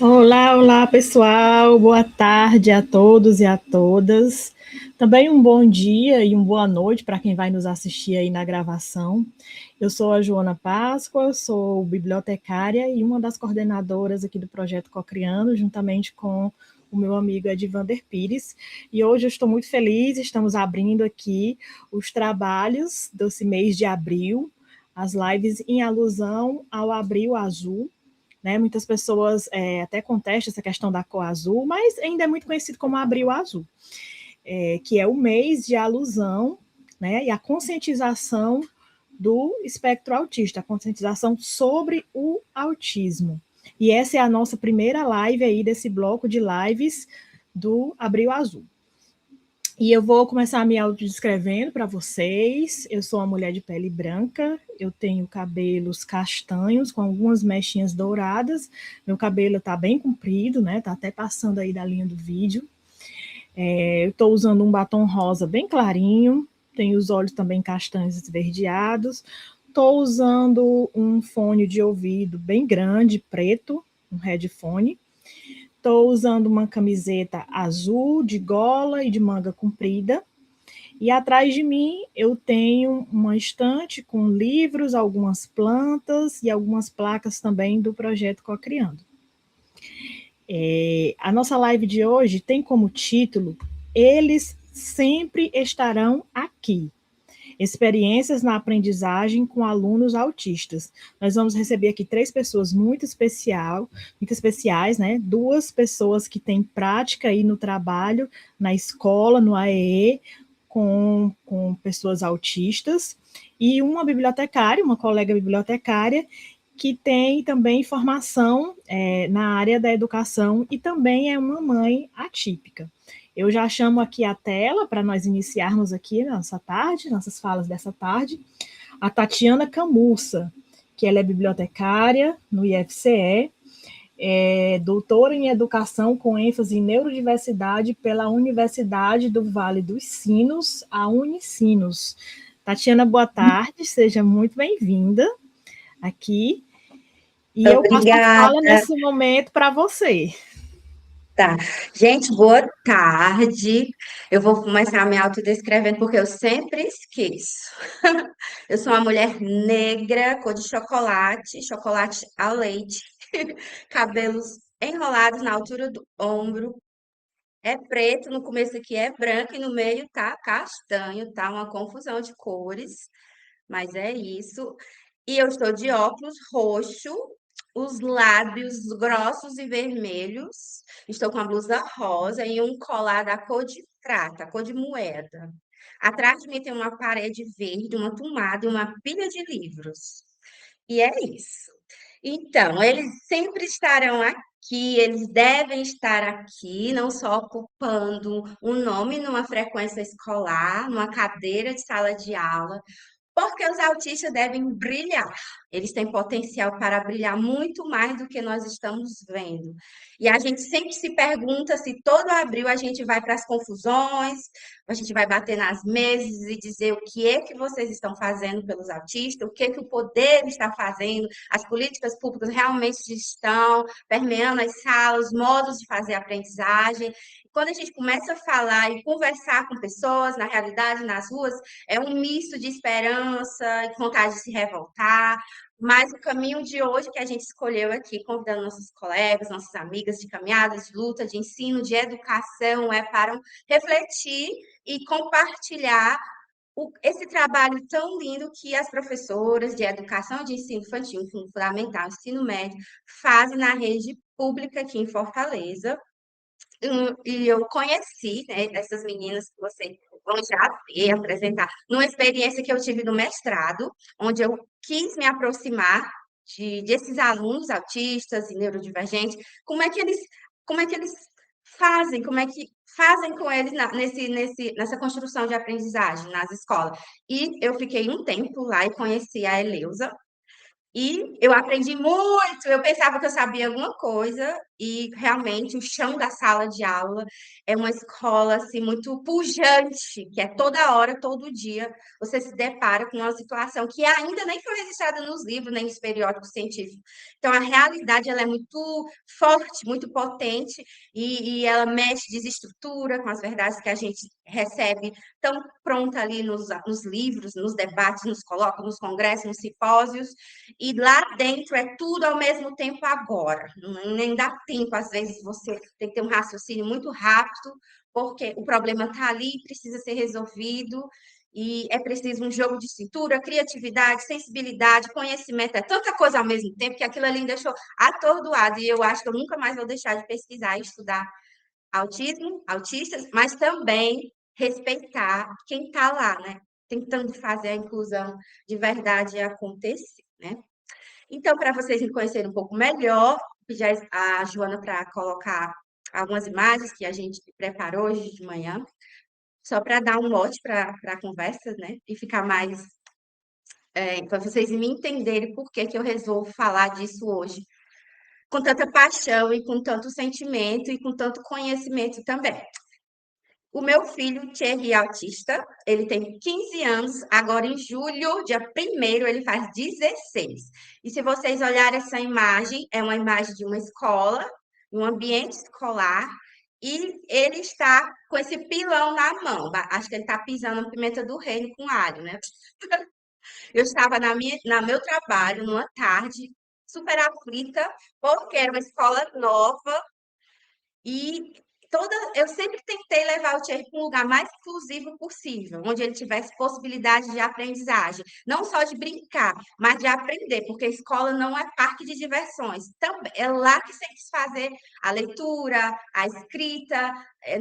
Olá, olá pessoal, boa tarde a todos e a todas. Também um bom dia e uma boa noite para quem vai nos assistir aí na gravação. Eu sou a Joana Páscoa, sou bibliotecária e uma das coordenadoras aqui do projeto Cocriando, juntamente com o meu amigo Edivander Pires. E hoje eu estou muito feliz, estamos abrindo aqui os trabalhos desse mês de abril, as lives em alusão ao Abril Azul, né? Muitas pessoas até contestam essa questão da cor azul, mas ainda é muito conhecido como Abril Azul, que é o mês de alusão, né, e a conscientização do espectro autista, a conscientização sobre o autismo. E essa é a nossa primeira live aí desse bloco de lives do Abril Azul. E eu vou começar me autodescrevendo para vocês. Eu sou uma mulher de pele branca, eu tenho cabelos castanhos com algumas mechinhas douradas. Meu cabelo está bem comprido, né? Está até passando aí da linha do vídeo. Eu estou usando um batom rosa bem clarinho, tenho os olhos também castanhos esverdeados. Estou usando um fone de ouvido bem grande, preto, um headphone. Estou usando uma camiseta azul de gola e de manga comprida. E atrás de mim eu tenho uma estante com livros, algumas plantas e algumas placas também do projeto Cocriando. A nossa live de hoje tem como título Eles Sempre Estarão Aqui. Experiências na aprendizagem com alunos autistas. Nós vamos receber aqui 3 pessoas muito especiais, né? 2 pessoas que têm prática aí no trabalho, na escola, no AEE, com pessoas autistas, e uma bibliotecária, uma colega bibliotecária, que tem também formação na área da educação e também é uma mãe atípica. Eu já chamo aqui a tela para nós iniciarmos aqui nossa tarde, nossas falas dessa tarde, a Tatiana Camussa, que ela é bibliotecária no IFCE, doutora em educação com ênfase em neurodiversidade pela Universidade do Vale dos Sinos, a Unicinos. Tatiana, boa tarde, seja muito bem-vinda aqui. E Obrigada. Eu passo a fala nesse momento para você. Tá. Gente, boa tarde. Eu vou começar me autodescrevendo porque eu sempre esqueço. Eu sou uma mulher negra, cor de chocolate, chocolate ao leite, cabelos enrolados na altura do ombro. É preto, no começo aqui é branco e no meio tá castanho, tá uma confusão de cores, mas é isso. E eu estou de óculos roxo, os lábios grossos e vermelhos. Estou com a blusa rosa e um colar da cor de prata, cor de moeda. Atrás de mim tem uma parede verde, uma tomada e uma pilha de livros. E é isso. Então, eles sempre estarão aqui, eles devem estar aqui, não só ocupando um nome numa frequência escolar, numa cadeira de sala de aula, porque os autistas devem brilhar. Eles têm potencial para brilhar muito mais do que nós estamos vendo. E a gente sempre se pergunta se todo abril a gente vai para as confusões, A gente vai bater nas mesas e dizer o que é que vocês estão fazendo pelos autistas, o que é que o poder está fazendo, as políticas públicas realmente estão permeando as salas, modos de fazer a aprendizagem. Quando a gente começa a falar e conversar com pessoas, na realidade, nas ruas, é um misto de esperança e vontade de se revoltar, mas o caminho de hoje que a gente escolheu aqui, convidando nossos colegas, nossas amigas de caminhadas, de luta, de ensino, de educação, é para refletir e compartilhar esse trabalho tão lindo que as professoras de educação de ensino infantil, ensino fundamental, ensino médio, fazem na rede pública aqui em Fortaleza. E eu conheci, né, essas meninas que vocês vão já ver, apresentar, numa experiência que eu tive no mestrado, onde eu quis me aproximar desses alunos autistas e neurodivergentes, como é que eles fazem, como é que fazem com eles nessa construção de aprendizagem nas escolas. E eu fiquei um tempo lá e conheci a Eleusa, e eu aprendi muito, eu pensava que eu sabia alguma coisa, e realmente o chão da sala de aula é uma escola assim, muito pujante, que é toda hora, todo dia, você se depara com uma situação que ainda nem foi registrada nos livros, nem nos periódicos científicos. Então, a realidade ela é muito forte, muito potente, e ela mexe, desestrutura com as verdades que a gente recebe tão pronta ali nos livros, nos debates, nos colóquios, nos congressos, nos simpósios, e lá dentro é tudo ao mesmo tempo agora. Nem dá tempo, às vezes, você tem que ter um raciocínio muito rápido, porque o problema está ali, precisa ser resolvido, e é preciso um jogo de cintura, criatividade, sensibilidade, conhecimento, é tanta coisa ao mesmo tempo que aquilo ali me deixou atordoado, e eu acho que eu nunca mais vou deixar de pesquisar e estudar autismo, autistas, mas também respeitar quem está lá, né? Tentando fazer a inclusão de verdade acontecer, né? Então, para vocês me conhecerem um pouco melhor, pedir a Joana para colocar algumas imagens que a gente preparou hoje de manhã, só para dar um mote para a conversa, né? E ficar mais. Para vocês me entenderem por que eu resolvo falar disso hoje, com tanta paixão e com tanto sentimento e com tanto conhecimento também. O meu filho, Thierry, é autista, ele tem 15 anos, agora em julho, dia 1º, ele faz 16. E se vocês olharem essa imagem, é uma imagem de uma escola, um ambiente escolar, e ele está com esse pilão na mão. Acho que ele está pisando na pimenta do reino com alho, né? Eu estava no meu trabalho, numa tarde, super aflita, porque era uma escola nova, e eu sempre tentei levar o Thierry para um lugar mais inclusivo possível, onde ele tivesse possibilidade de aprendizagem, não só de brincar, mas de aprender, porque a escola não é parque de diversões. Também é lá que você tem que fazer a leitura, a escrita,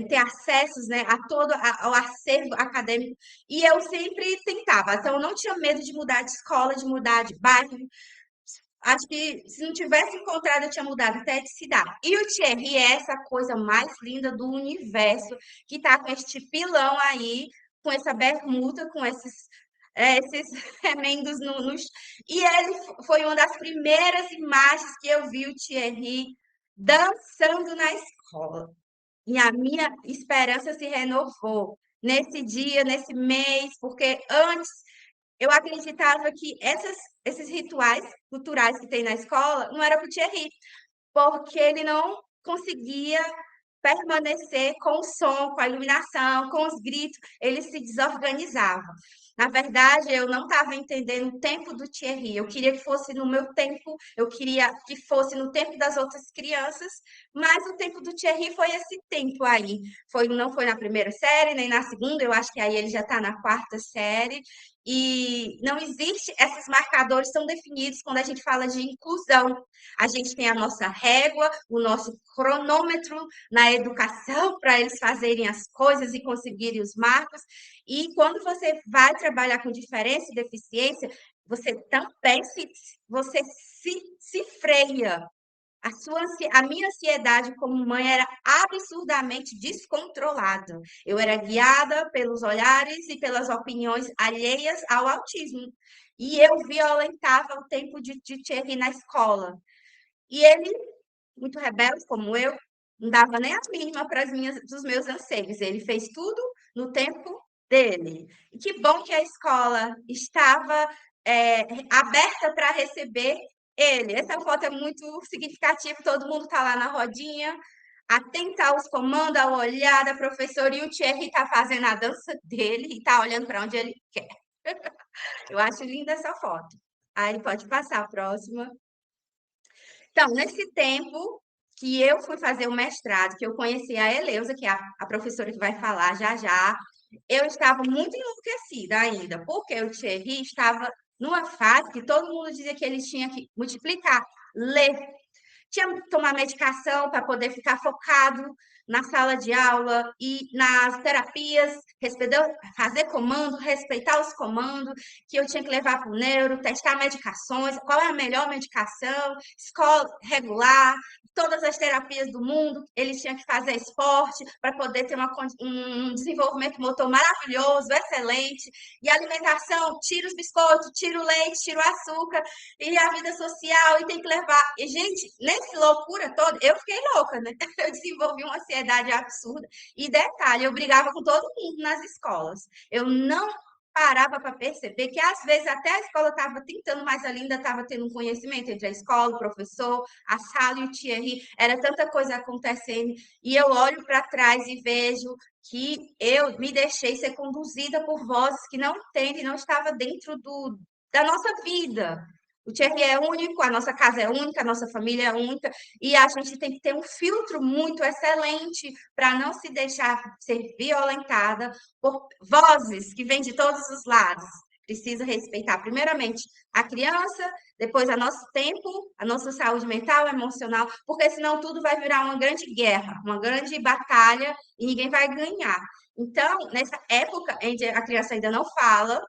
ter acessos, né, a ao acervo acadêmico. E eu sempre tentava, então eu não tinha medo de mudar de escola, de mudar de bairro. Acho que se não tivesse encontrado, eu tinha mudado até de cidade. E o Thierry é essa coisa mais linda do universo, que tá com este pilão aí, com essa bermuda, com esses remendos E ele foi uma das primeiras imagens que eu vi o Thierry dançando na escola. E a minha esperança se renovou nesse dia, nesse mês, porque antes eu acreditava que esses rituais culturais que tem na escola não era para o Thierry, porque ele não conseguia permanecer com o som, com a iluminação, com os gritos, ele se desorganizava. Na verdade, eu não estava entendendo o tempo do Thierry. Eu queria que fosse no meu tempo, eu queria que fosse no tempo das outras crianças, mas o tempo do Thierry foi esse tempo aí. Não foi na primeira série, nem na segunda, eu acho que aí ele já está na quarta série. E não existe esses marcadores tão definidos quando a gente fala de inclusão. A gente tem a nossa régua, o nosso cronômetro na educação para eles fazerem as coisas e conseguirem os marcos. E quando você vai trabalhar com diferença e deficiência, você também se freia. A minha ansiedade como mãe era absurdamente descontrolada. Eu era guiada pelos olhares e pelas opiniões alheias ao autismo. E eu violentava o tempo de Thierry na escola. E ele, muito rebelde como eu, não dava nem a mínima para os meus anseios. Ele fez tudo no tempo dele. E que bom que a escola estava aberta para receber ele. Essa foto é muito significativa, todo mundo está lá na rodinha, atenta aos comandos, ao olhar da professora, e o Thierry está fazendo a dança dele e está olhando para onde ele quer. Eu acho linda essa foto. Aí pode passar a próxima. Então, nesse tempo que eu fui fazer o mestrado, que eu conheci a Eleusa, que é a professora que vai falar já já, eu estava muito enlouquecida ainda, porque o Thierry estava numa fase que todo mundo dizia que ele tinha que multiplicar, ler, tinha que tomar medicação para poder ficar focado na sala de aula e nas terapias, fazer comando, respeitar os comandos, que eu tinha que levar para o neuro, testar medicações, qual é a melhor medicação, escola regular, todas as terapias do mundo, ele tinha que fazer esporte para poder ter um desenvolvimento motor maravilhoso, excelente, e alimentação, tira os biscoitos, tira o leite, tira o açúcar, e a vida social, e tem que levar. E, gente, nessa loucura toda, eu fiquei louca, né? Eu desenvolvi uma ansiedade absurda. E detalhe, eu brigava com todo mundo nas escolas. Eu não parava para perceber que, às vezes, até a escola estava tentando, mas ali ainda estava tendo um conhecimento entre a escola, o professor, a sala e o Thierry. Era tanta coisa acontecendo. E eu olho para trás e vejo que eu me deixei ser conduzida por vozes que não entendem, não estava dentro da nossa vida. O Thierry é único, a nossa casa é única, a nossa família é única, e a gente tem que ter um filtro muito excelente para não se deixar ser violentada por vozes que vêm de todos os lados. Precisa respeitar, primeiramente, a criança, depois o nosso tempo, a nossa saúde mental, emocional, porque senão tudo vai virar uma grande guerra, uma grande batalha e ninguém vai ganhar. Então, nessa época em que a criança ainda não fala,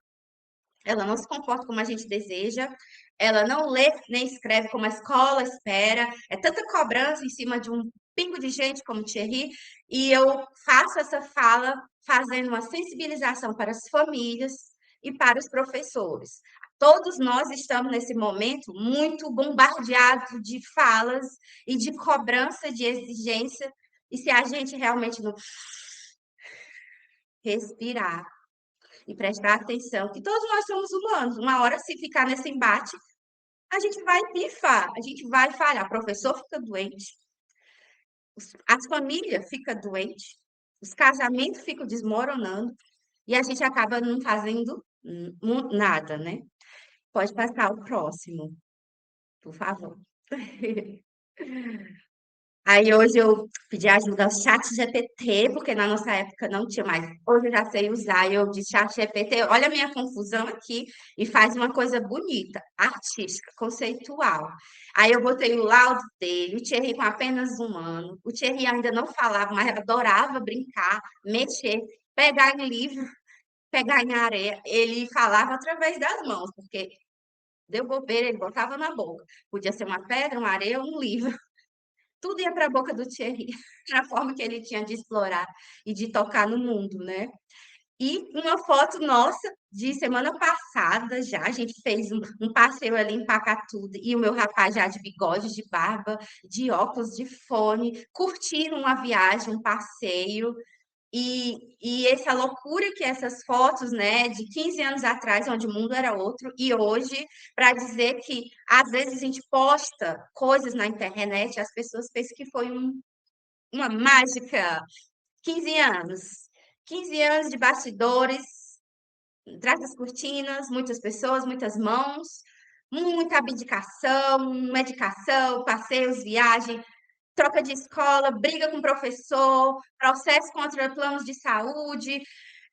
ela não se comporta como a gente deseja, ela não lê nem escreve como a escola espera, é tanta cobrança em cima de um pingo de gente como Thierry, e eu faço essa fala fazendo uma sensibilização para as famílias e para os professores. Todos nós estamos nesse momento muito bombardeados de falas e de cobrança, de exigência, e se a gente realmente não respirar e prestar atenção, que todos nós somos humanos. Uma hora, se ficar nesse embate, a gente vai pifar, a gente vai falhar. O professor fica doente, as famílias ficam doentes, os casamentos ficam desmoronando e a gente acaba não fazendo nada, né? Pode passar o próximo, por favor. Aí hoje eu pedi ajuda ao chat GPT, porque na nossa época não tinha mais. Hoje eu já sei usar, e eu disse chat GPT, olha a minha confusão aqui, e faz uma coisa bonita, artística, conceitual. Aí eu botei o laudo dele, o Thierry com apenas 1 ano. O Thierry ainda não falava, mas adorava brincar, mexer, pegar em livro, pegar em areia. Ele falava através das mãos, porque deu bobeira, ele botava na boca. Podia ser uma pedra, uma areia, um livro. Tudo ia para a boca do Thierry, na forma que ele tinha de explorar e de tocar no mundo, né? E uma foto nossa de semana passada já, a gente fez um passeio ali em Pacatuba, e o meu rapaz já de bigode, de barba, de óculos, de fone, curtindo uma viagem, um passeio, e essa loucura que essas fotos, né, de 15 anos atrás, onde o mundo era outro, e hoje, para dizer que às vezes a gente posta coisas na internet, as pessoas pensam que foi uma mágica. 15 anos. 15 anos de bastidores, atrás das cortinas, muitas pessoas, muitas mãos, muita abdicação, medicação, passeios, viagem, troca de escola, briga com o professor, processo contra planos de saúde.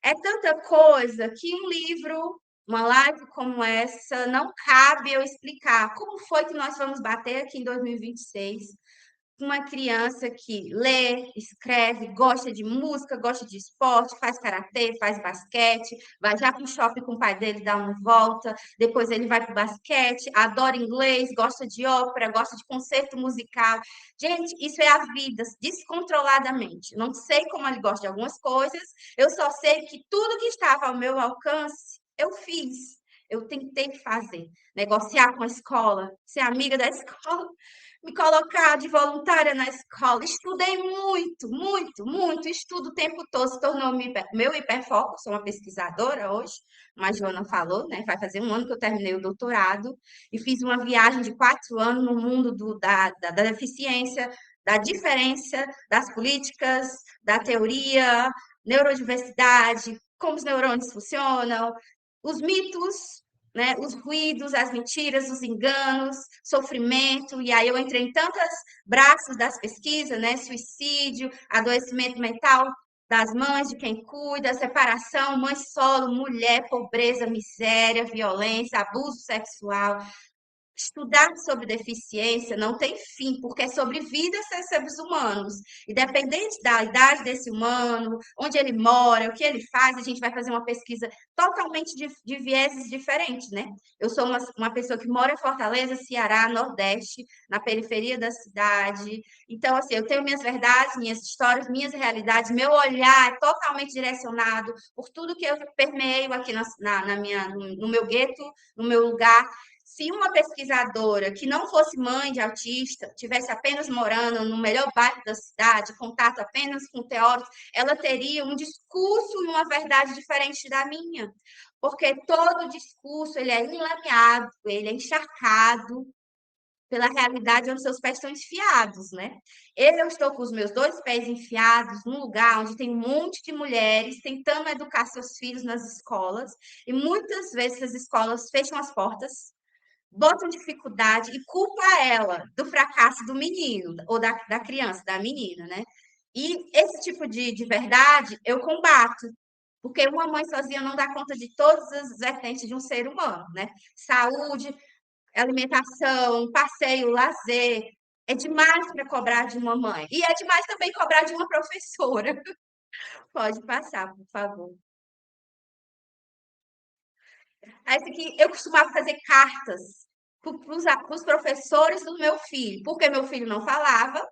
É tanta coisa que um livro, uma live como essa, não cabe eu explicar como foi que nós vamos bater aqui em 2026 uma criança que lê, escreve, gosta de música, gosta de esporte, faz karatê, faz basquete, vai já para o shopping com o pai dele, dá uma volta, depois ele vai para o basquete, adora inglês, gosta de ópera, gosta de concerto musical. Gente, isso é a vida, descontroladamente. Não sei como ele gosta de algumas coisas, eu só sei que tudo que estava ao meu alcance, eu fiz. Eu tentei fazer, negociar com a escola, ser amiga da escola, me colocar de voluntária na escola. Estudei muito, muito, muito, estudo o tempo todo, se tornou meu hiperfoco. Sou uma pesquisadora hoje, como a Joana falou, né? Vai fazer um ano que eu terminei o doutorado e fiz uma viagem de 4 anos no mundo da deficiência, da diferença, das políticas, da teoria, neurodiversidade, como os neurônios funcionam, os mitos, né, os ruídos, as mentiras, os enganos, sofrimento, e aí eu entrei em tantos braços das pesquisas, né, suicídio, adoecimento mental das mães, de quem cuida, separação, mãe solo, mulher, pobreza, miséria, violência, abuso sexual. Estudar sobre deficiência não tem fim, porque é sobre vidas de seres humanos. Independente da idade desse humano, onde ele mora, o que ele faz, a gente vai fazer uma pesquisa totalmente de vieses diferentes, né? Eu sou uma pessoa que mora em Fortaleza, Ceará, Nordeste, na periferia da cidade. Então, assim, eu tenho minhas verdades, minhas histórias, minhas realidades, meu olhar é totalmente direcionado por tudo que eu permeio aqui no meu gueto, no meu lugar. Se uma pesquisadora que não fosse mãe de autista, tivesse apenas morando no melhor bairro da cidade, contato apenas com teóricos, ela teria um discurso e uma verdade diferente da minha. Porque todo discurso ele é enlameado, ele é encharcado pela realidade onde seus pés estão enfiados, né? Eu estou com os meus 2 pés enfiados num lugar onde tem um monte de mulheres tentando educar seus filhos nas escolas, e muitas vezes as escolas fecham as portas, botam dificuldade e culpa ela do fracasso do menino, ou da criança, da menina, né? E esse tipo de verdade eu combato, porque uma mãe sozinha não dá conta de todas as vertentes de um ser humano, né? Saúde, alimentação, passeio, lazer. É demais para cobrar de uma mãe. E é demais também cobrar de uma professora. Pode passar, por favor. Esse aqui, eu costumava fazer cartas para os professores do meu filho, porque meu filho não falava,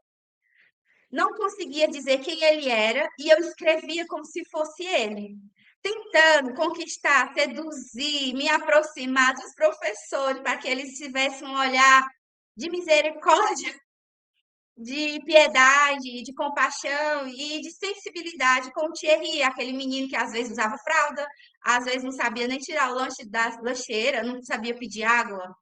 não conseguia dizer quem ele era, e eu escrevia como se fosse ele, tentando conquistar, seduzir, me aproximar dos professores, para que eles tivessem um olhar de misericórdia, de piedade, de compaixão e de sensibilidade com o Thierry, aquele menino que às vezes usava fralda, às vezes não sabia nem tirar o lanche da lancheira, não sabia pedir água,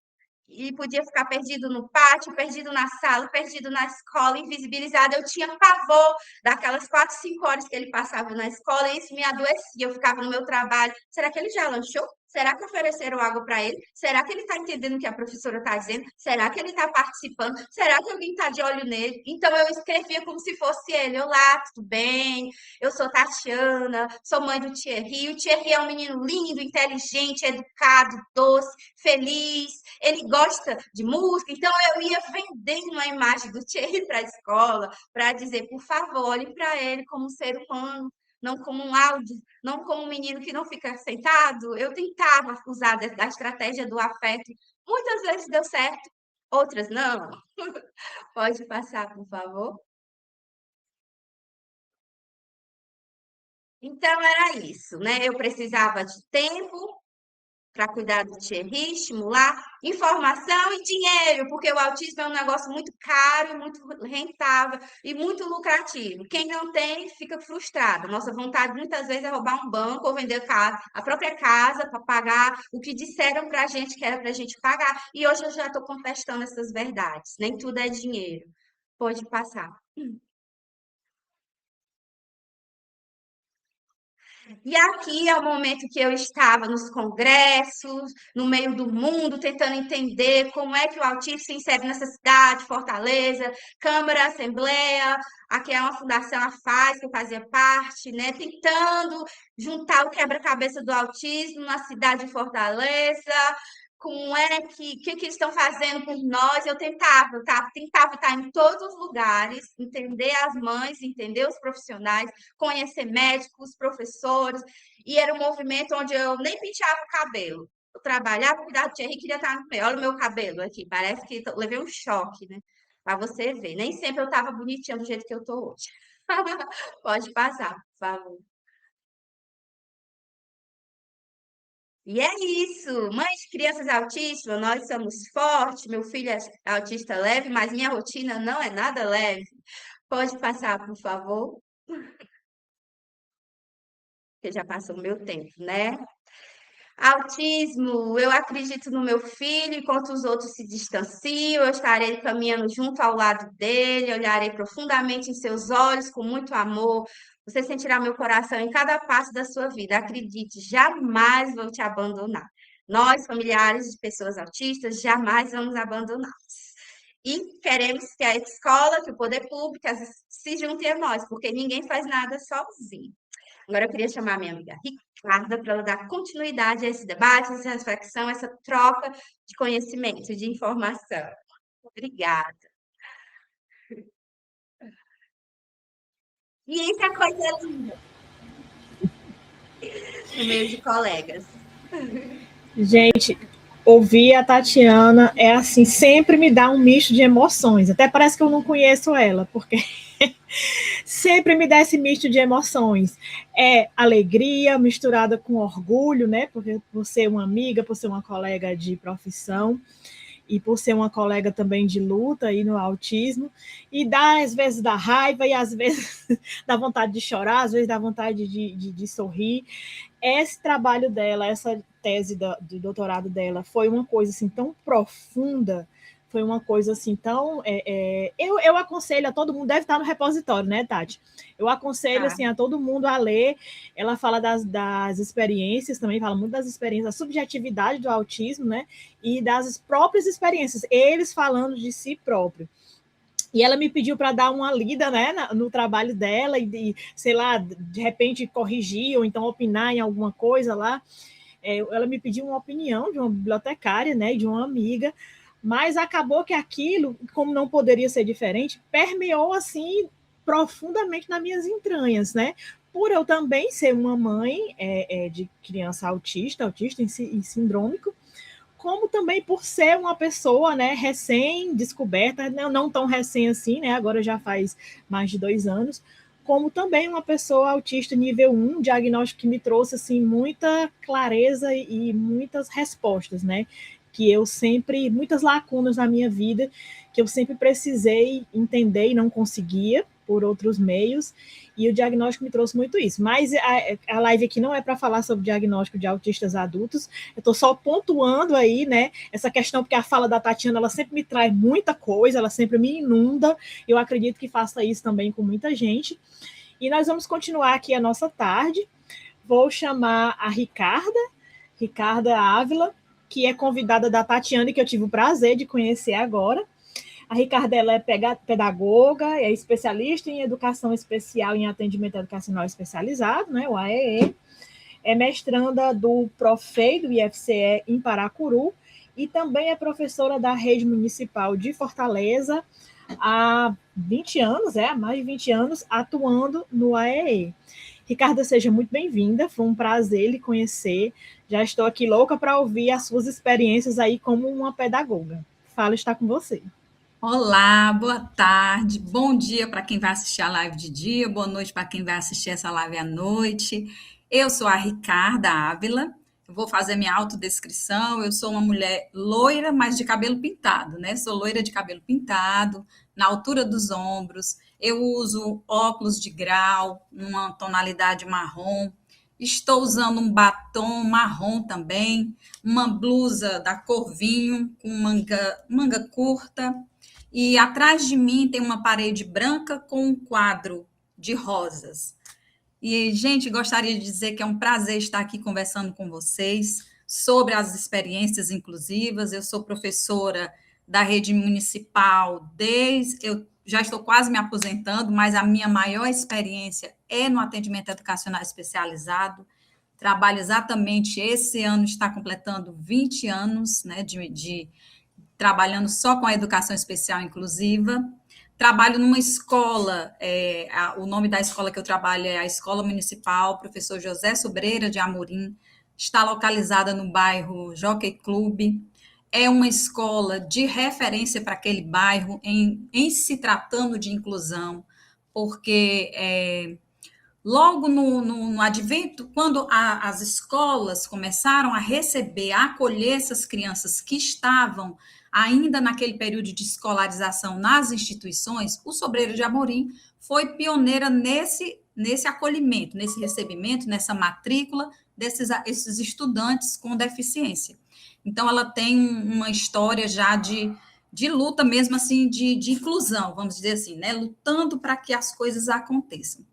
e podia ficar perdido no pátio, perdido na sala, perdido na escola, invisibilizado. Eu tinha pavor daquelas 4, 5 horas que ele passava na escola, e isso me adoecia. Eu ficava no meu trabalho. Será que ele já lanchou? Será que ofereceram água para ele? Será que ele está entendendo o que a professora está dizendo? Será que ele está participando? Será que alguém está de olho nele? Então eu escrevia como se fosse ele. Olá, tudo bem? Eu sou Tatiana, sou mãe do Thierry. O Thierry é um menino lindo, inteligente, educado, doce, feliz, ele gosta de música, então eu ia vendendo a imagem do Thierry para a escola, para dizer, por favor, olhe para ele como um ser humano, não como um áudio, não como um menino que não fica sentado. Eu tentava usar da estratégia do afeto, muitas vezes deu certo, outras não. Pode passar, por favor. Então era isso, né? Eu precisava de tempo para cuidar do Thierry, estimular, informação e dinheiro, porque o autismo é um negócio muito caro, muito rentável e muito lucrativo. Quem não tem fica frustrado. Nossa vontade muitas vezes é roubar um banco ou vender a própria casa para pagar o que disseram para a gente que era para a gente pagar. E hoje eu já estou contestando essas verdades. Nem tudo é dinheiro. Pode passar. E aqui é o momento que eu estava nos congressos, no meio do mundo, tentando entender como é que o autismo se insere nessa cidade, Fortaleza, Câmara, Assembleia, aqui é uma fundação, a FAZ, que eu fazia parte, né? Tentando juntar o quebra-cabeça do autismo na cidade de Fortaleza, como é que eles estão fazendo por nós. Eu tentava estar em todos os lugares, entender as mães, entender os profissionais, conhecer médicos, professores, e era um movimento onde eu nem penteava o cabelo. Eu trabalhava, cuidava do Thierry, queria estar no meio. Olha o meu cabelo aqui, parece que eu levei um choque, né? Para você ver. Nem sempre eu estava bonitinha do jeito que eu estou hoje. Pode passar, por favor. E é isso, mãe de crianças autistas, nós somos fortes. Meu filho é autista leve, mas minha rotina não é nada leve. Pode passar, por favor? Porque já passou o meu tempo, né? Autismo, eu acredito no meu filho, enquanto os outros se distanciam, eu estarei caminhando junto ao lado dele, olharei profundamente em seus olhos com muito amor. Você sentirá meu coração em cada passo da sua vida. Acredite, jamais vou te abandonar. Nós, familiares de pessoas autistas, jamais vamos abandoná-los. E queremos que a escola, que o poder público se juntem a nós, porque ninguém faz nada sozinho. Agora eu queria chamar minha amiga Ricarda para ela dar continuidade a esse debate, essa reflexão, essa troca de conhecimento, de informação. Obrigada. E isso é coisa linda no meio de colegas. Gente, ouvir a Tatiana é assim, sempre me dá um misto de emoções. Até parece que eu não conheço ela, porque sempre me dá esse misto de emoções. É alegria misturada com orgulho, né? Porque por ser uma amiga, por ser uma colega de profissão e por ser uma colega também de luta aí no autismo, e dá às vezes dá raiva e às vezes dá vontade de chorar, às vezes dá vontade de sorrir. Esse trabalho dela, essa tese do doutorado dela, foi uma coisa assim tão profunda, foi uma coisa assim tão. Eu aconselho a todo mundo, deve estar no repositório, né, Tati? Eu aconselho Tá. assim, a todo mundo a ler. Ela fala das experiências, também fala muito das experiências, da subjetividade do autismo, né? E das próprias experiências, eles falando de si próprio. E ela me pediu para dar uma lida, né, no trabalho dela e, sei lá, de repente corrigir ou então opinar em alguma coisa lá. Ela me pediu uma opinião de uma bibliotecária, né, de uma amiga, mas acabou que aquilo, como não poderia ser diferente, permeou assim profundamente nas minhas entranhas, né? Por eu também ser uma mãe de criança autista em sindrômico, como também por ser uma pessoa, né, recém-descoberta, não tão recém assim, né, agora já faz mais de 2 anos, como também uma pessoa autista nível 1, diagnóstico que me trouxe, assim, muita clareza e muitas respostas, né, que eu sempre, muitas lacunas na minha vida, que eu sempre precisei entender e não conseguia, por outros meios, e o diagnóstico me trouxe muito isso. Mas a live aqui não é para falar sobre diagnóstico de autistas adultos, eu estou só pontuando aí, né, essa questão, porque a fala da Tatiana, ela sempre me traz muita coisa, ela sempre me inunda, eu acredito que faça isso também com muita gente. E nós vamos continuar aqui a nossa tarde. Vou chamar a Ricarda Ávila, que é convidada da Tatiana, que eu tive o prazer de conhecer agora. A Ricarda ela é pedagoga, é especialista em educação especial em atendimento educacional especializado, né, o AEE, é mestranda do Profei, do IFCE, em Paracuru, e também é professora da Rede Municipal de Fortaleza há 20 anos, há mais de 20 anos, atuando no AEE. Ricarda, seja muito bem-vinda, foi um prazer lhe conhecer. Já estou aqui louca para ouvir as suas experiências aí como uma pedagoga. Fala, está com você. Olá, boa tarde, bom dia para quem vai assistir a live de dia, boa noite para quem vai assistir essa live à noite. Eu sou a Ricarda Ávila, eu vou fazer minha autodescrição. Eu sou uma mulher loira, mas de cabelo pintado, né? Sou loira de cabelo pintado, na altura dos ombros. Eu uso óculos de grau, numa tonalidade marrom. Estou usando um batom marrom também, uma blusa da cor vinho, com manga curta. E atrás de mim tem uma parede branca com um quadro de rosas. E, gente, gostaria de dizer que é um prazer estar aqui conversando com vocês sobre as experiências inclusivas. Eu sou professora da rede municipal eu já estou quase me aposentando, mas a minha maior experiência é no atendimento educacional especializado. Trabalho exatamente, esse ano está completando 20 anos, né, de trabalhando só com a educação especial inclusiva. Trabalho numa escola, o nome da escola que eu trabalho é a Escola Municipal Professor José Sobreira de Amorim, está localizada no bairro Jockey Club. É uma escola de referência para aquele bairro em se tratando de inclusão, porque logo no advento, quando as escolas começaram a receber, a acolher essas crianças que estavam ainda naquele período de escolarização nas instituições, o Sobreira de Amorim foi pioneira nesse acolhimento, nesse recebimento, nessa matrícula esses estudantes com deficiência. Então, ela tem uma história já de luta mesmo assim, de inclusão, vamos dizer assim, né? Lutando para que as coisas aconteçam.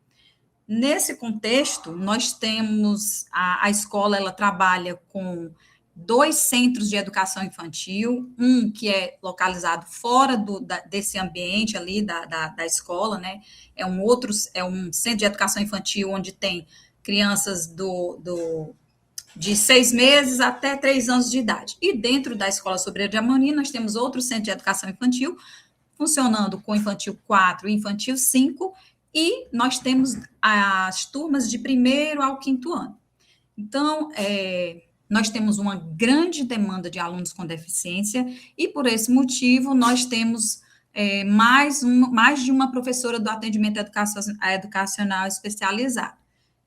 Nesse contexto, nós temos a escola, ela trabalha com 2 centros de educação infantil, um que é localizado fora desse ambiente ali da escola, né? É um centro de educação infantil onde tem crianças de 6 meses até 3 anos de idade. E dentro da Escola Sobreira de Amorim, nós temos outro centro de educação infantil, funcionando com infantil 4 e infantil 5, e nós temos as turmas de 1º ao 5º ano. Então, nós temos uma grande demanda de alunos com deficiência, e por esse motivo nós temos mais de uma professora do atendimento educacional especializado.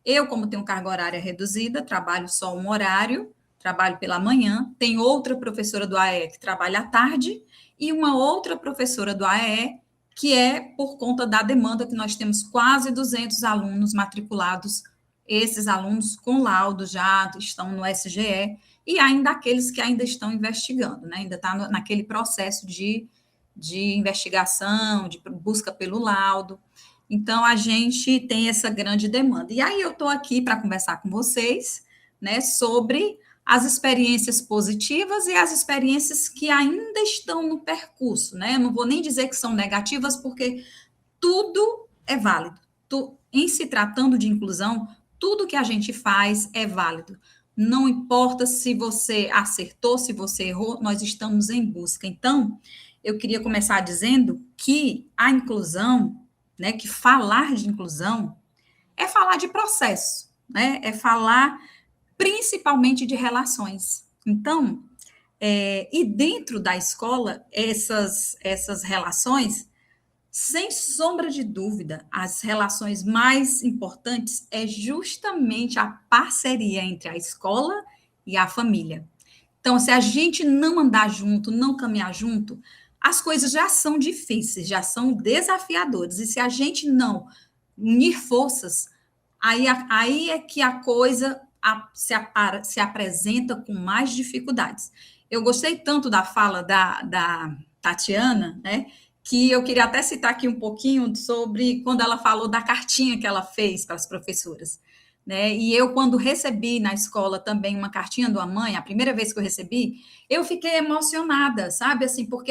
Eu, como tenho carga horária reduzida, trabalho só um horário, trabalho pela manhã, tem outra professora do AE que trabalha à tarde, e uma outra professora do AE, que é por conta da demanda que nós temos quase 200 alunos matriculados, esses alunos com laudo já estão no SGE, e ainda aqueles que ainda estão investigando, né? Ainda está naquele processo de investigação, de busca pelo laudo. Então, a gente tem essa grande demanda. E aí, eu estou aqui para conversar com vocês, né, sobre as experiências positivas e as experiências que ainda estão no percurso, né? Eu não vou nem dizer que são negativas, porque tudo é válido. Em se tratando de inclusão, tudo que a gente faz é válido. Não importa se você acertou, se você errou, nós estamos em busca. Então, eu queria começar dizendo que a inclusão, né, que falar de inclusão é falar de processo, né? É falar principalmente de relações. Então, e dentro da escola, essas relações, sem sombra de dúvida, as relações mais importantes é justamente a parceria entre a escola e a família. Então, se a gente não andar junto, não caminhar junto, as coisas já são difíceis, já são desafiadoras. E se a gente não unir forças, aí é que a coisa se apresenta com mais dificuldades. Eu gostei tanto da fala da Tatiana, né, que eu queria até citar aqui um pouquinho sobre quando ela falou da cartinha que ela fez para as professoras. Né? E eu, quando recebi na escola também uma cartinha de uma mãe, a primeira vez que eu recebi, eu fiquei emocionada, sabe? Assim, porque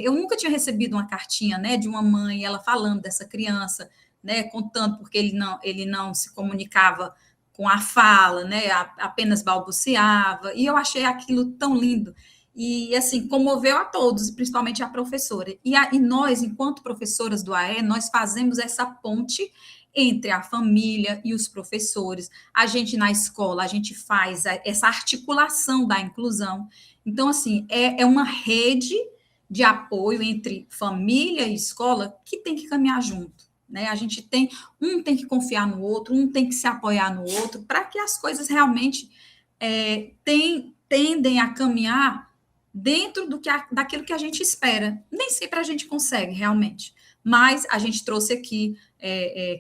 eu nunca tinha recebido uma cartinha, né, de uma mãe, ela falando dessa criança, né, contando porque ele não se comunicava com a fala, né, apenas balbuciava, e eu achei aquilo tão lindo. E, assim, comoveu a todos, principalmente a professora. E nós, enquanto professoras do AE, nós fazemos essa ponte entre a família e os professores. A gente, na escola, a gente faz essa articulação da inclusão. Então, assim, é uma rede de apoio entre família e escola que tem que caminhar junto. Né? A gente um tem que confiar no outro, um tem que se apoiar no outro, para que as coisas realmente tendem a caminhar dentro daquilo que a gente espera. Nem sempre a gente consegue, realmente. Mas a gente trouxe aqui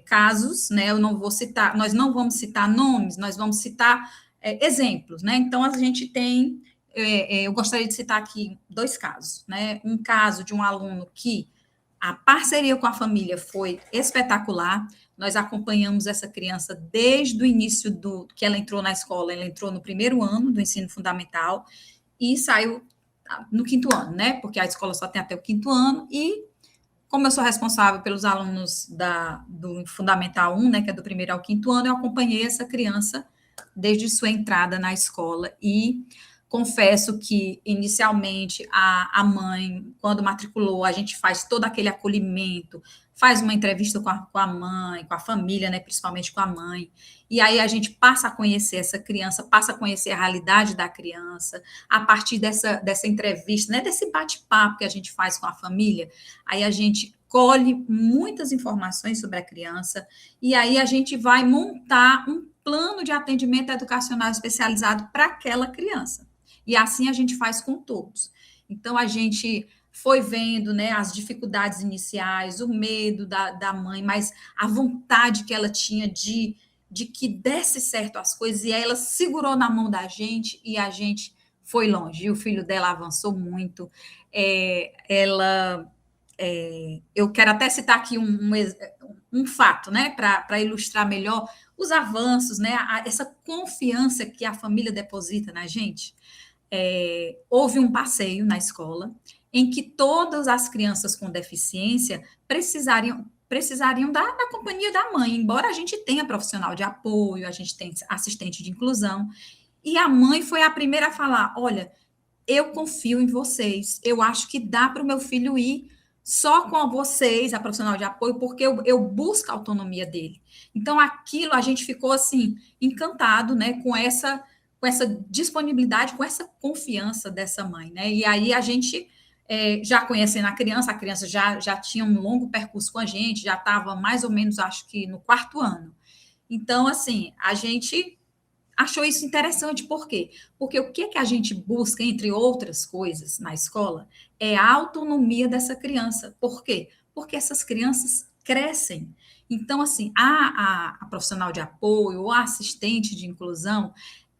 casos, né? Nós não vamos citar nomes, nós vamos citar exemplos, né? Então, a gente tem, eu gostaria de citar aqui 2 casos, né? Um caso de um aluno que a parceria com a família foi espetacular. Nós acompanhamos essa criança desde o início que ela entrou na escola. Ela entrou no 1º ano do ensino fundamental e saiu no 5º ano, né? Porque a escola só tem até o 5º ano. E como eu sou responsável pelos alunos do Fundamental 1, né, que é do 1º ao 5º ano, eu acompanhei essa criança desde sua entrada na escola. E confesso que, inicialmente, a mãe, quando matriculou, a gente faz todo aquele acolhimento, faz uma entrevista com a mãe, com a família, né, principalmente com a mãe, e aí a gente passa a conhecer essa criança, passa a conhecer a realidade da criança, a partir dessa entrevista, né, desse bate-papo que a gente faz com a família, aí a gente colhe muitas informações sobre a criança e aí a gente vai montar um plano de atendimento educacional especializado para aquela criança. E assim a gente faz com todos. Então, a gente foi vendo, né, as dificuldades iniciais, o medo da mãe, mas a vontade que ela tinha de que desse certo as coisas, e aí ela segurou na mão da gente e a gente foi longe. E o filho dela avançou muito. Eu quero até citar aqui um fato, né, para ilustrar melhor os avanços, né, essa confiança que a família deposita na gente. Houve um passeio na escola em que todas as crianças com deficiência precisariam da companhia da mãe, embora a gente tenha profissional de apoio, a gente tenha assistente de inclusão, e a mãe foi a primeira a falar: olha, eu confio em vocês, eu acho que dá para o meu filho ir só com vocês, a profissional de apoio, porque eu busco a autonomia dele. Então, aquilo a gente ficou assim, encantado, né, com essa disponibilidade, com essa confiança dessa mãe, né? E aí a gente, já conhecendo a criança já tinha um longo percurso com a gente, já estava mais ou menos, acho que no 4º ano. Então, assim, a gente achou isso interessante, por quê? Porque o que a gente busca, entre outras coisas, na escola, é a autonomia dessa criança. Por quê? Porque essas crianças crescem. Então, assim, a profissional de apoio, ou a assistente de inclusão,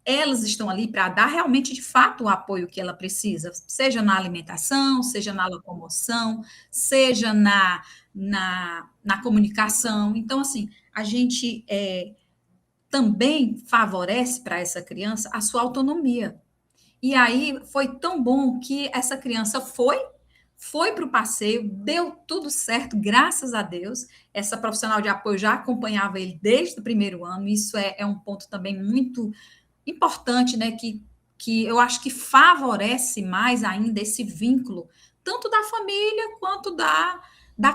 elas estão ali para dar realmente, de fato, o apoio que ela precisa, seja na alimentação, seja na locomoção, seja na comunicação. Então, assim, a gente também favorece para essa criança a sua autonomia. E aí foi tão bom que essa criança foi para o passeio, deu tudo certo, graças a Deus. Essa profissional de apoio já acompanhava ele desde o 1º ano, isso é um ponto também muito importante, né, que eu acho que favorece mais ainda esse vínculo, tanto da família quanto da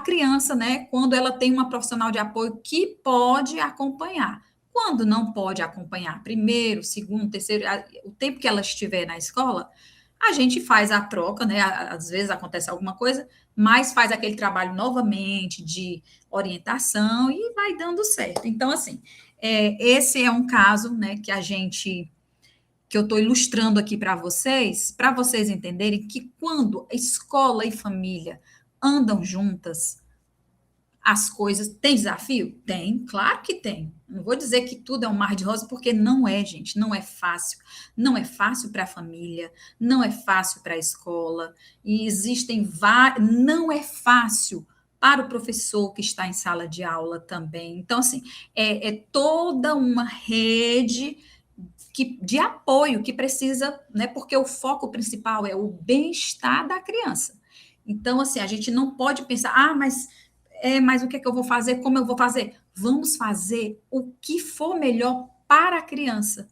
criança, né, quando ela tem uma profissional de apoio que pode acompanhar. Quando não pode acompanhar, 1º, 2º, 3º, o tempo que ela estiver na escola, a gente faz a troca, né? Às vezes acontece alguma coisa, mas faz aquele trabalho novamente de orientação e vai dando certo. Então, assim, esse é um caso, né, que eu estou ilustrando aqui para vocês entenderem que quando escola e família andam juntas, as coisas. Tem desafio? Tem, claro que tem. Não vou dizer que tudo é um mar de rosas, porque não é, gente, não é fácil. Não é fácil para a família, não é fácil para a escola, e existem vários. Não é fácil para o professor que está em sala de aula também. Então, assim, é toda uma rede de apoio que precisa, né? Porque o foco principal é o bem-estar da criança. Então, assim, a gente não pode pensar, mas o que é que eu vou fazer? Como eu vou fazer? Vamos fazer o que for melhor para a criança,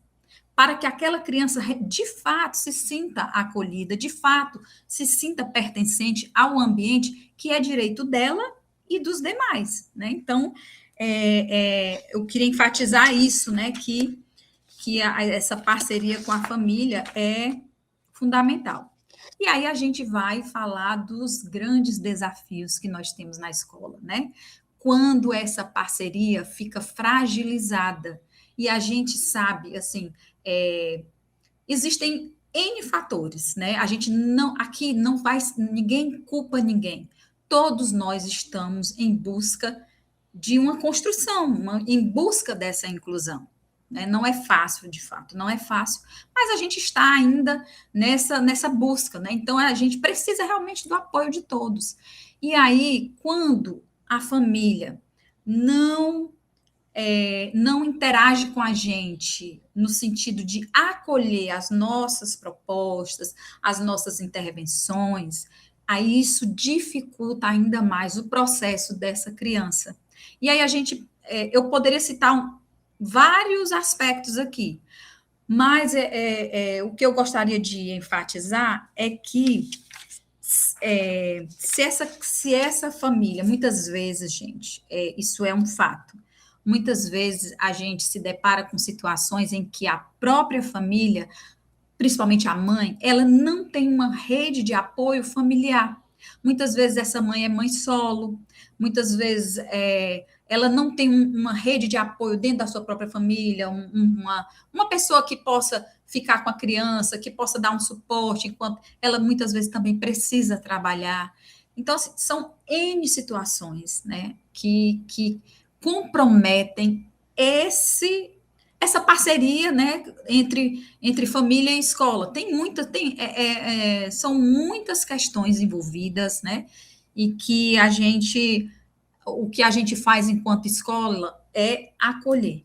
para que aquela criança de fato se sinta acolhida, de fato se sinta pertencente ao ambiente que é direito dela e dos demais, né? Então, eu queria enfatizar isso, né? Que essa parceria com a família é fundamental. E aí a gente vai falar dos grandes desafios que nós temos na escola, né? Quando essa parceria fica fragilizada, e a gente sabe, assim, existem N fatores, né? A gente aqui não vai, ninguém culpa ninguém. Todos nós estamos em busca de uma construção, em busca dessa inclusão. Né? Não é fácil, de fato, não é fácil, mas a gente está ainda nessa busca, né? Então a gente precisa realmente do apoio de todos. E aí, quando a família não interage com a gente no sentido de acolher as nossas propostas, as nossas intervenções, aí isso dificulta ainda mais o processo dessa criança. E aí eu poderia citar vários aspectos aqui, mas o que eu gostaria de enfatizar é que se essa família, muitas vezes, gente, isso é um fato, muitas vezes a gente se depara com situações em que a própria família, principalmente a mãe, ela não tem uma rede de apoio familiar. Muitas vezes essa mãe é mãe solo, muitas vezes ela não tem uma rede de apoio dentro da sua própria família, uma pessoa que possa ficar com a criança, que possa dar um suporte, enquanto ela muitas vezes também precisa trabalhar. Então, assim, são N situações, né, que comprometem essa parceria, né, entre família e escola. São muitas questões envolvidas, né, e que o que a gente faz enquanto escola é acolher,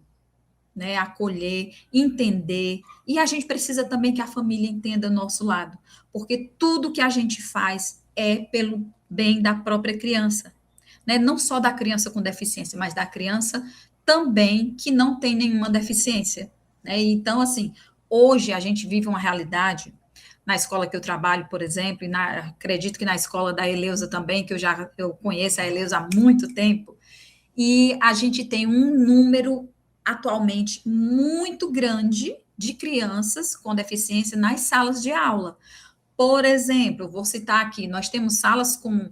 né, acolher, entender, e a gente precisa também que a família entenda o nosso lado, porque tudo que a gente faz é pelo bem da própria criança, né, não só da criança com deficiência, mas da criança também que não tem nenhuma deficiência, né? Então, assim, hoje a gente vive uma realidade na escola que eu trabalho, por exemplo, e acredito que na escola da Eleusa também, que eu conheço a Eleusa há muito tempo, e a gente tem um número atualmente muito grande de crianças com deficiência nas salas de aula. Por exemplo, vou citar aqui, nós temos salas com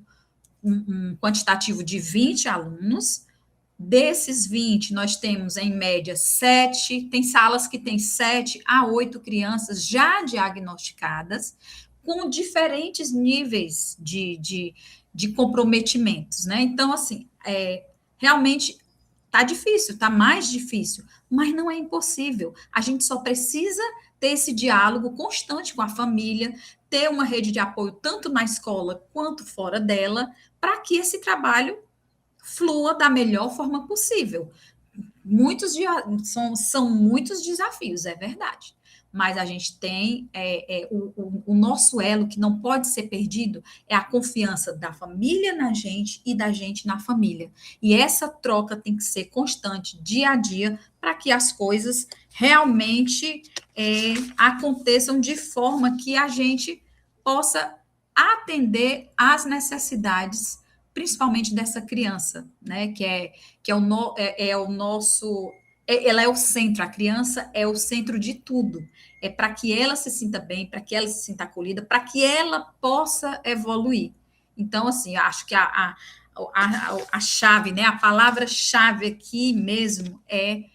um quantitativo de 20 alunos. Desses 20, nós temos, em média, 7. Tem salas que têm 7 a 8 crianças já diagnosticadas, com diferentes níveis de comprometimentos, né? Então, assim, realmente está difícil, está mais difícil, mas não é impossível. A gente só precisa ter esse diálogo constante com a família, ter uma rede de apoio tanto na escola quanto fora dela, para que esse trabalho flua da melhor forma possível. São muitos desafios, é verdade. Mas a gente tem o nosso elo que não pode ser perdido é a confiança da família na gente e da gente na família. E essa troca tem que ser constante, dia a dia, para que as coisas realmente aconteçam de forma que a gente possa atender às necessidades, principalmente dessa criança, né? O nosso. Ela é o centro, a criança é o centro de tudo. É para que ela se sinta bem, para que ela se sinta acolhida, para que ela possa evoluir. Então, assim, eu acho que a chave, né? A palavra-chave aqui mesmo é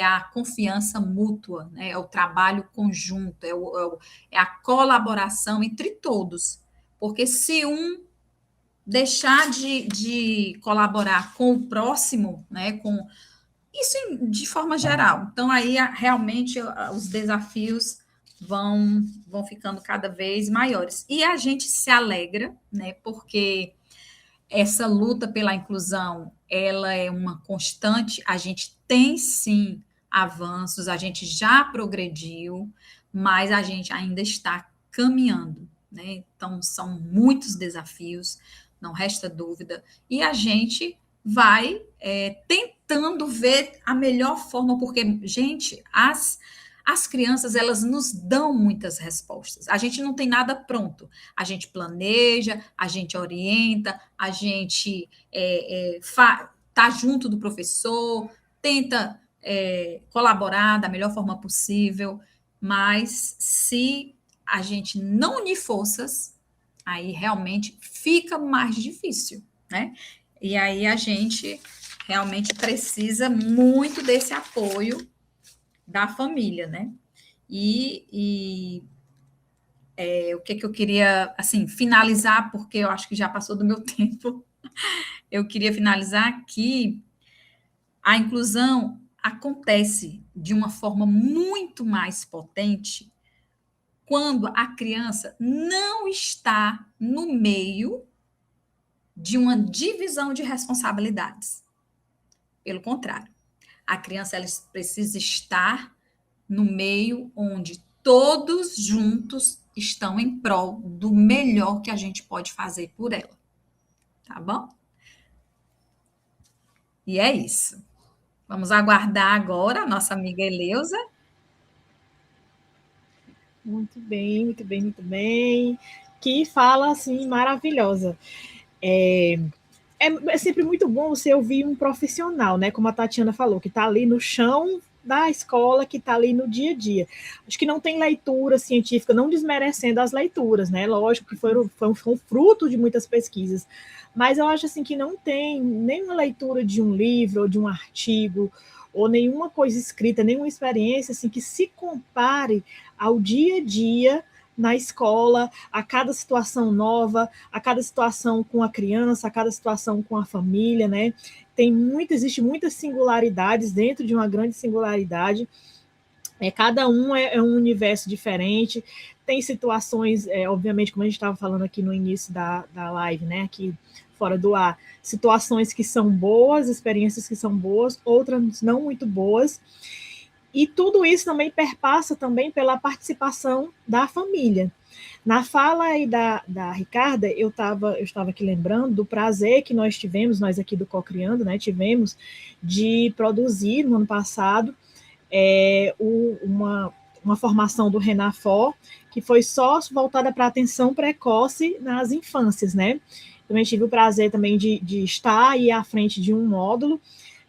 a confiança mútua, né? É o trabalho conjunto, é a colaboração entre todos. Porque se um deixar de colaborar com o próximo, né, com isso de forma geral. Então, aí, realmente, os desafios vão ficando cada vez maiores. E a gente se alegra, né, porque essa luta pela inclusão, ela é uma constante, a gente tem, sim, avanços, a gente já progrediu, mas a gente ainda está caminhando, né? Então, são muitos desafios, não resta dúvida, e a gente vai tentando ver a melhor forma, porque, gente, as crianças, elas nos dão muitas respostas. A gente não tem nada pronto. A gente planeja, a gente orienta, a gente tá junto do professor, tenta colaborar da melhor forma possível, mas se a gente não unir forças, aí realmente fica mais difícil, né? E aí a gente realmente precisa muito desse apoio da família, né? O que eu queria, assim, finalizar, porque eu acho que já passou do meu tempo, eu queria finalizar que a inclusão acontece de uma forma muito mais potente quando a criança não está no meio de uma divisão de responsabilidades. Pelo contrário, a criança ela precisa estar no meio onde todos juntos estão em prol do melhor que a gente pode fazer por ela. Tá bom? E é isso. Vamos aguardar agora a nossa amiga Eleusa. Muito bem, muito bem, muito bem. Que fala, assim, maravilhosa. É sempre muito bom você ouvir um profissional, né? Como a Tatiana falou, que está ali no chão, da escola que está ali no dia a dia. Acho que não tem leitura científica, não desmerecendo as leituras, né? Lógico que foi um fruto de muitas pesquisas, mas eu acho assim que não tem nenhuma leitura de um livro ou de um artigo ou nenhuma coisa escrita, nenhuma experiência assim que se compare ao dia a dia na escola, a cada situação nova, a cada situação com a criança, a cada situação com a família, né? Existe muitas singularidades dentro de uma grande singularidade. Cada um é um universo diferente. Tem situações, obviamente, como a gente estava falando aqui no início da live, né? Aqui fora do ar, situações que são boas, experiências que são boas, outras não muito boas. E tudo isso também perpassa também pela participação da família. Na fala aí da Ricarda, eu estava aqui lembrando do prazer que nós tivemos, nós aqui do Cocriando, né, tivemos de produzir no ano passado uma formação do Renafor, que foi só voltada para a atenção precoce nas infâncias, né? Também tive o prazer também de estar aí à frente de um módulo,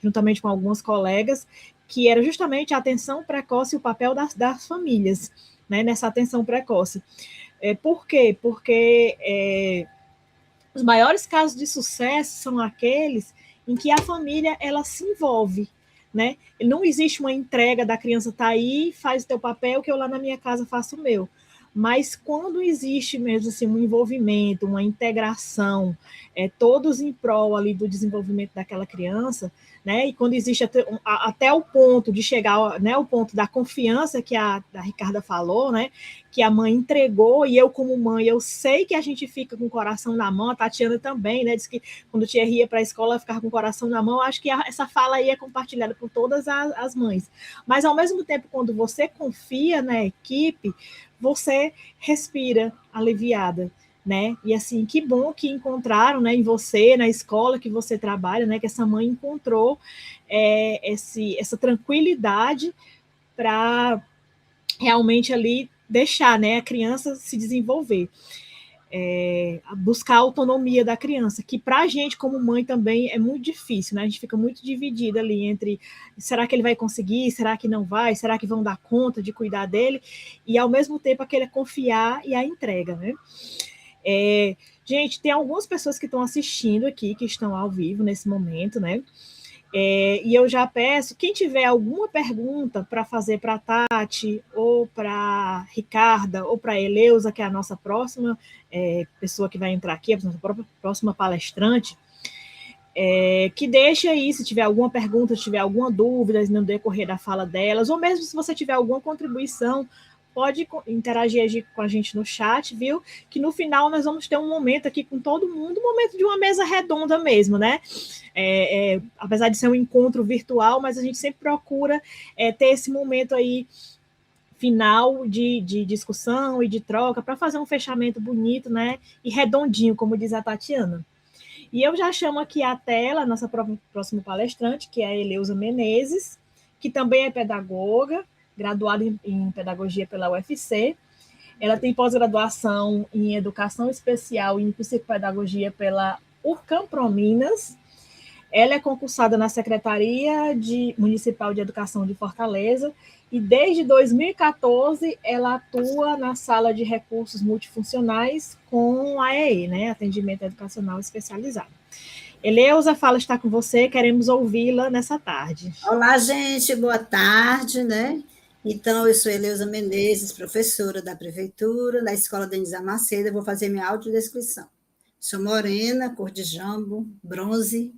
juntamente com algumas colegas, que era justamente a atenção precoce e o papel das famílias, né, nessa atenção precoce. Por quê? Porque os maiores casos de sucesso são aqueles em que a família ela se envolve, né? Não existe uma entrega da criança tá aí, faz o teu papel, que eu lá na minha casa faço o meu. Mas quando existe mesmo assim um envolvimento, uma integração, todos em prol ali do desenvolvimento daquela criança, né? E quando existe até o ponto de chegar, né, o ponto da confiança que a Ricarda falou, né? Que a mãe entregou, e eu como mãe, eu sei que a gente fica com o coração na mão, a Tatiana também, né? Diz que quando o Thierry ia para a escola, ficava com o coração na mão. Acho que essa fala aí é compartilhada por todas as mães. Mas ao mesmo tempo, quando você confia na equipe, você respira aliviada, né? E assim, que bom que encontraram, né, em você, na escola que você trabalha, né, que essa mãe encontrou essa tranquilidade para realmente ali deixar, né, a criança se desenvolver. Buscar a autonomia da criança, que para a gente como mãe também é muito difícil, né? A gente fica muito dividida ali entre será que ele vai conseguir, será que não vai, será que vão dar conta de cuidar dele, e ao mesmo tempo aquele confiar e a entrega, né? Gente, tem algumas pessoas que estão assistindo aqui, que estão ao vivo nesse momento, né? E eu já peço, quem tiver alguma pergunta para fazer para a Tati, ou para a Ricarda, ou para a Eleusa, que é a nossa próxima pessoa que vai entrar aqui, a nossa próxima palestrante, que deixe aí, se tiver alguma pergunta, se tiver alguma dúvida no decorrer da fala delas, ou mesmo se você tiver alguma contribuição, pode interagir com a gente no chat, viu? Que no final nós vamos ter um momento aqui com todo mundo, um momento de uma mesa redonda mesmo, né? Apesar de ser um encontro virtual, mas a gente sempre procura ter esse momento aí final de discussão e de troca para fazer um fechamento bonito, né? E redondinho, como diz a Tatiana. E eu já chamo aqui a tela, a nossa próxima palestrante, que é a Eleusa Menezes, que também é pedagoga, graduada em pedagogia pela UFC. Ela tem pós-graduação em educação especial e em psicopedagogia pela Urcam Prominas. Ela é concursada na Secretaria Municipal de Educação de Fortaleza e desde 2014 ela atua na sala de recursos multifuncionais com AEE, né, Atendimento Educacional Especializado. Eleusa, a fala está com você, queremos ouvi-la nessa tarde. Olá, gente, boa tarde, né? Então, eu sou Eleusa Menezes, professora da Prefeitura, da Escola Denisa Macedo, eu vou fazer minha autodescrição. Sou morena, cor de jambo, bronze,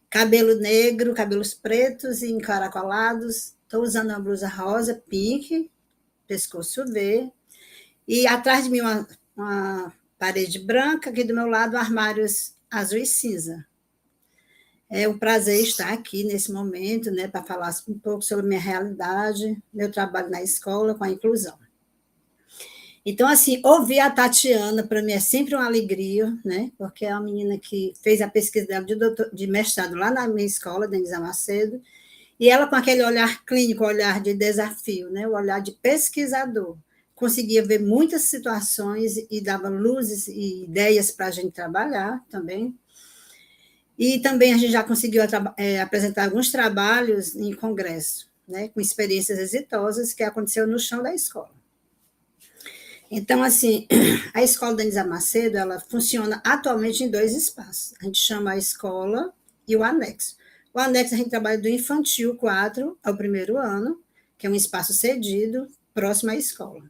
cabelo negro, cabelos pretos e encaracolados, estou usando uma blusa rosa, pink, pescoço V, e atrás de mim uma parede branca, aqui do meu lado armários azul e cinza. É um prazer estar aqui nesse momento, né, para falar um pouco sobre minha realidade, meu trabalho na escola com a inclusão. Então, assim, ouvir a Tatiana, para mim, é sempre uma alegria, né, porque é uma menina que fez a pesquisa dela de mestrado lá na minha escola, Denisa Macedo, e ela, com aquele olhar clínico, olhar de desafio, né, o olhar de pesquisador, conseguia ver muitas situações e dava luzes e ideias para a gente trabalhar também. E também a gente já conseguiu apresentar alguns trabalhos em congresso, né, com experiências exitosas que aconteceu no chão da escola. Então, assim, a Escola Denisa Macedo, ela funciona atualmente em 2 espaços. A gente chama a escola e o anexo. O anexo a gente trabalha do infantil 4 ao 1º ano, que é um espaço cedido, próximo à escola.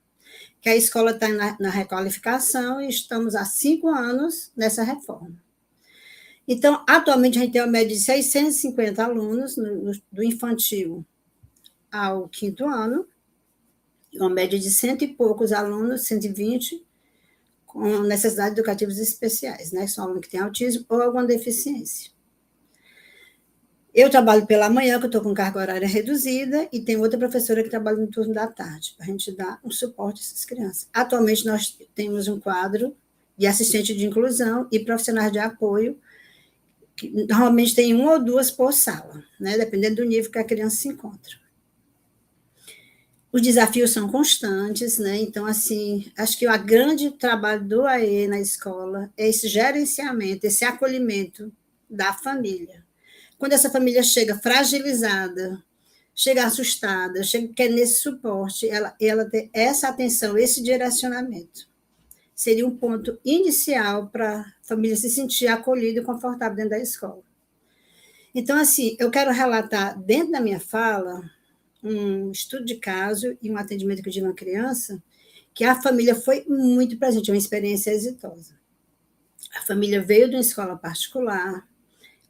Que a escola está na requalificação e estamos há 5 anos nessa reforma. Então, atualmente, a gente tem uma média de 650 alunos do infantil ao 5º ano, uma média de 100 e poucos alunos, 120, com necessidades educativas especiais, né? São alunos que têm autismo ou alguma deficiência. Eu trabalho pela manhã, que eu estou com carga horária reduzida, e tem outra professora que trabalha no turno da tarde, para a gente dar um suporte a essas crianças. Atualmente, nós temos um quadro de assistente de inclusão e profissionais de apoio, que normalmente tem 1 ou 2 por sala, né? Dependendo do nível que a criança se encontra. Os desafios são constantes, né? Então, assim, acho que o grande trabalho do AE na escola é esse gerenciamento, esse acolhimento da família. Quando essa família chega fragilizada, chega assustada, quer nesse suporte, ela ter essa atenção, esse direcionamento. Seria um ponto inicial para a família se sentir acolhida e confortável dentro da escola. Então, assim, eu quero relatar, dentro da minha fala, um estudo de caso e um atendimento que eu tive uma criança, que a família foi muito presente, uma experiência exitosa. A família veio de uma escola particular,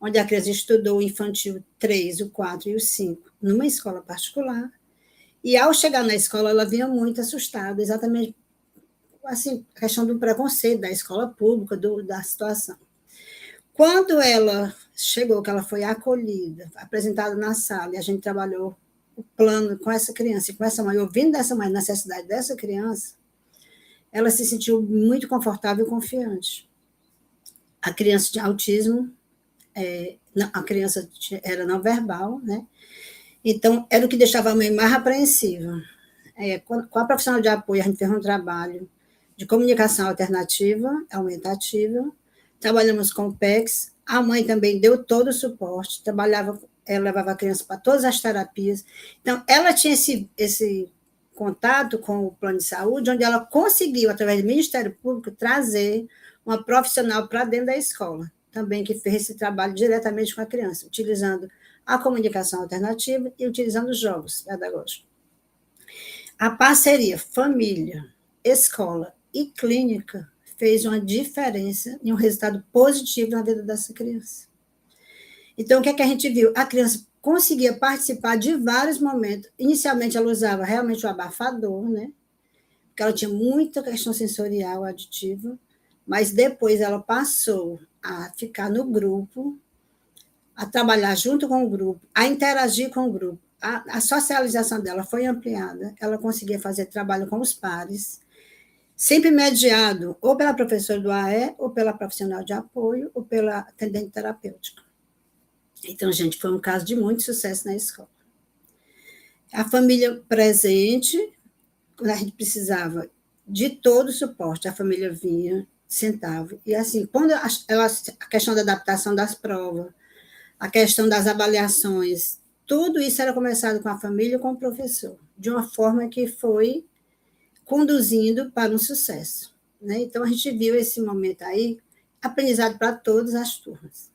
onde a criança estudou o infantil 3, o 4 e o 5, numa escola particular, e ao chegar na escola, ela vinha muito assustada, exatamente assim, a questão do preconceito da escola pública, da situação. Quando ela chegou, que ela foi acolhida, apresentada na sala, e a gente trabalhou o plano com essa criança e com essa mãe, ouvindo dessa mãe a necessidade dessa criança, ela se sentiu muito confortável e confiante. A criança tinha autismo, a criança era não verbal, né? Então, era o que deixava a mãe mais apreensiva. Com a profissional de apoio, a gente fez um trabalho de comunicação alternativa, aumentativa, trabalhamos com o PECs, a mãe também deu todo o suporte, ela levava a criança para todas as terapias. Então, ela tinha esse contato com o plano de saúde, onde ela conseguiu, através do Ministério Público, trazer uma profissional para dentro da escola, também que fez esse trabalho diretamente com a criança, utilizando a comunicação alternativa e utilizando os jogos pedagógicos. A parceria família, escola e clínica fez uma diferença e um resultado positivo na vida dessa criança. Então, o que é que a gente viu? A criança conseguia participar de vários momentos. Inicialmente, ela usava realmente o abafador, né? Porque ela tinha muita questão sensorial aditiva, mas depois ela passou a ficar no grupo, a trabalhar junto com o grupo, a interagir com o grupo. A socialização dela foi ampliada, ela conseguia fazer trabalho com os pares, sempre mediado ou pela professora do AE, ou pela profissional de apoio, ou pela atendente terapêutica. Então, gente, foi um caso de muito sucesso na escola. A família presente, quando a gente precisava de todo o suporte, a família vinha, sentava, e assim, quando a questão da adaptação das provas, a questão das avaliações, tudo isso era conversado com a família e com o professor, de uma forma que foi conduzindo para um sucesso, né? Então, a gente viu esse momento aí, aprendizado para todas as turmas.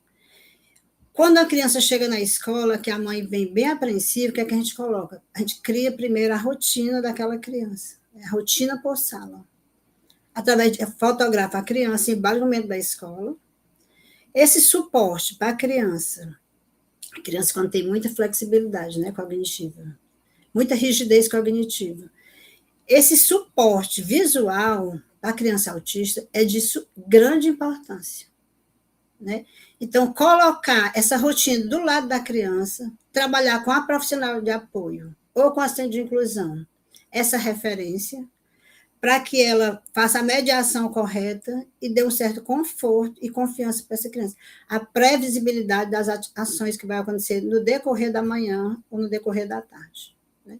Quando a criança chega na escola, que a mãe vem bem apreensiva, o que é que a gente coloca? A gente cria primeiro a rotina daquela criança, a rotina por sala. Através de fotografa a criança embaixo do momento da escola. Esse suporte para a criança quando tem muita flexibilidade, né, cognitiva, muita rigidez cognitiva, esse suporte visual para a criança autista é de grande importância, né? Então, colocar essa rotina do lado da criança, trabalhar com a profissional de apoio ou com a assistente de inclusão, essa referência, para que ela faça a mediação correta e dê um certo conforto e confiança para essa criança. A previsibilidade das ações que vai acontecer no decorrer da manhã ou no decorrer da tarde. Né?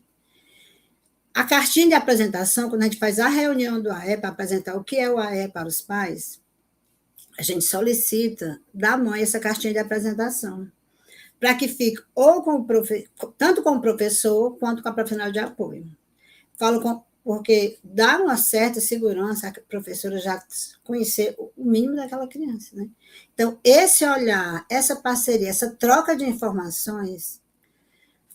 A cartinha de apresentação, quando a gente faz a reunião do AE para apresentar o que é o AE para os pais, a gente solicita da mãe essa cartinha de apresentação, para que fique ou tanto com o professor quanto com a profissional de apoio. Porque dá uma certa segurança a professora já conhecer o mínimo daquela criança, né? Então, esse olhar, essa parceria, essa troca de informações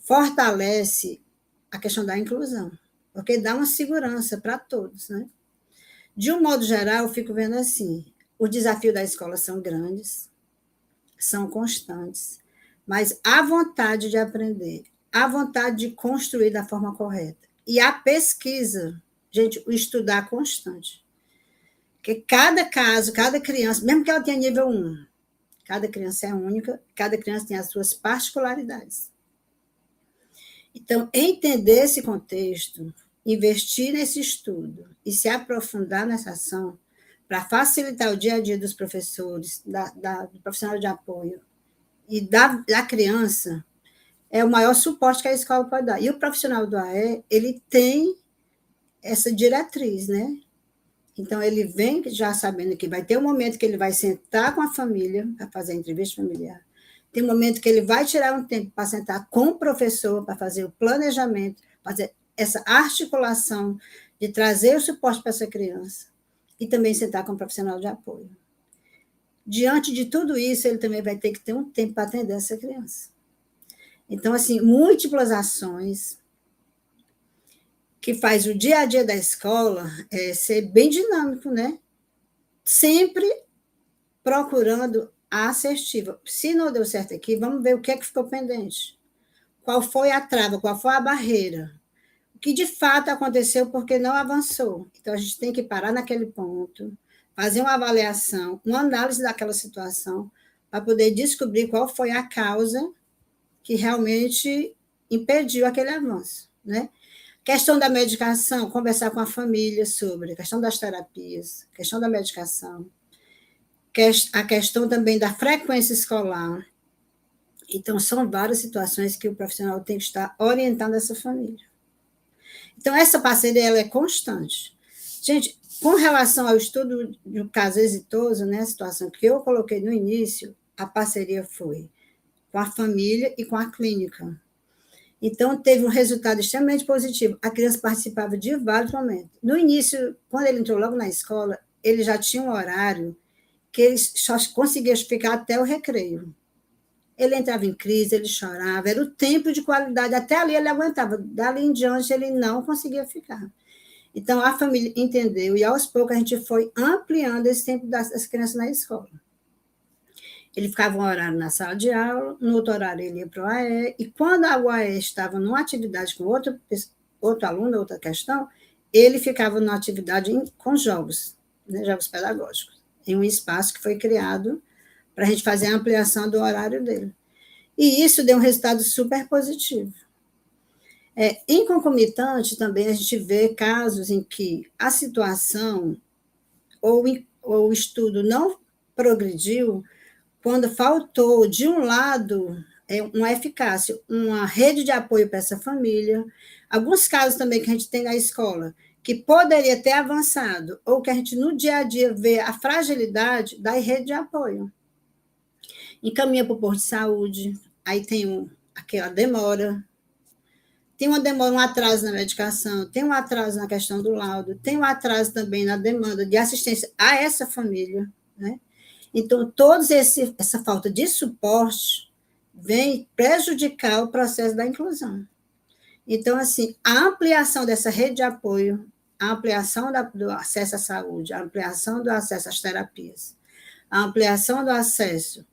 fortalece a questão da inclusão, porque dá uma segurança para todos, né? De um modo geral, eu fico vendo assim, os desafios da escola são grandes, são constantes, mas a vontade de aprender, a vontade de construir da forma correta e a pesquisa, gente, o estudar constante. Porque cada caso, cada criança, mesmo que ela tenha nível 1, cada criança é única, cada criança tem as suas particularidades. Então, entender esse contexto, investir nesse estudo e se aprofundar nessa ação para facilitar o dia a dia dos professores, do profissional de apoio e da criança, é o maior suporte que a escola pode dar. E o profissional do AE, ele tem essa diretriz, né? Então, ele vem já sabendo que vai ter um momento que ele vai sentar com a família para fazer a entrevista familiar. Tem um momento que ele vai tirar um tempo para sentar com o professor, para fazer o planejamento, fazer essa articulação de trazer o suporte para essa criança e também sentar com o profissional de apoio. Diante de tudo isso, ele também vai ter que ter um tempo para atender essa criança. Então, assim, múltiplas ações que faz o dia a dia da escola ser bem dinâmico, né? Sempre procurando a assertiva. Se não deu certo aqui, vamos ver o que é que ficou pendente. Qual foi a trava, qual foi a barreira? O que de fato aconteceu porque não avançou. Então, a gente tem que parar naquele ponto, fazer uma avaliação, uma análise daquela situação, para poder descobrir qual foi a causa que realmente impediu aquele avanço, né? Questão da medicação, conversar com a família sobre a questão das terapias, questão da medicação, a questão também da frequência escolar. Então, são várias situações que o profissional tem que estar orientando essa família. Então, essa parceria ela é constante. Gente, com relação ao estudo do caso exitoso, né, a situação que eu coloquei no início, a parceria foi com a família e com a clínica. Então, teve um resultado extremamente positivo. A criança participava de vários momentos. No início, quando ele entrou logo na escola, ele já tinha um horário que ele só conseguia ficar até o recreio. Ele entrava em crise, ele chorava, era o tempo de qualidade, até ali ele aguentava, dali em diante ele não conseguia ficar. Então, a família entendeu, e aos poucos a gente foi ampliando esse tempo das crianças na escola. Ele ficava um horário na sala de aula, no outro horário ele ia para o AE, e quando a UAE estava numa atividade com outro aluno, outra questão, ele ficava numa atividade com jogos, né, jogos pedagógicos, em um espaço que foi criado para a gente fazer a ampliação do horário dele. E isso deu um resultado super positivo. Em concomitante, também a gente vê casos em que a situação ou o estudo não progrediu quando faltou, de um lado, uma eficácia, uma rede de apoio para essa família. Alguns casos também que a gente tem na escola, que poderia ter avançado, ou que a gente, no dia a dia, vê a fragilidade da rede de apoio. Encaminha para o posto de saúde, aí tem aquela demora, tem uma demora, um atraso na medicação, tem um atraso na questão do laudo, tem um atraso também na demanda de assistência a essa família, né? Então, essa falta de suporte vem prejudicar o processo da inclusão. Então, assim, a ampliação dessa rede de apoio, a ampliação do acesso à saúde, a ampliação do acesso às terapias, a ampliação do acesso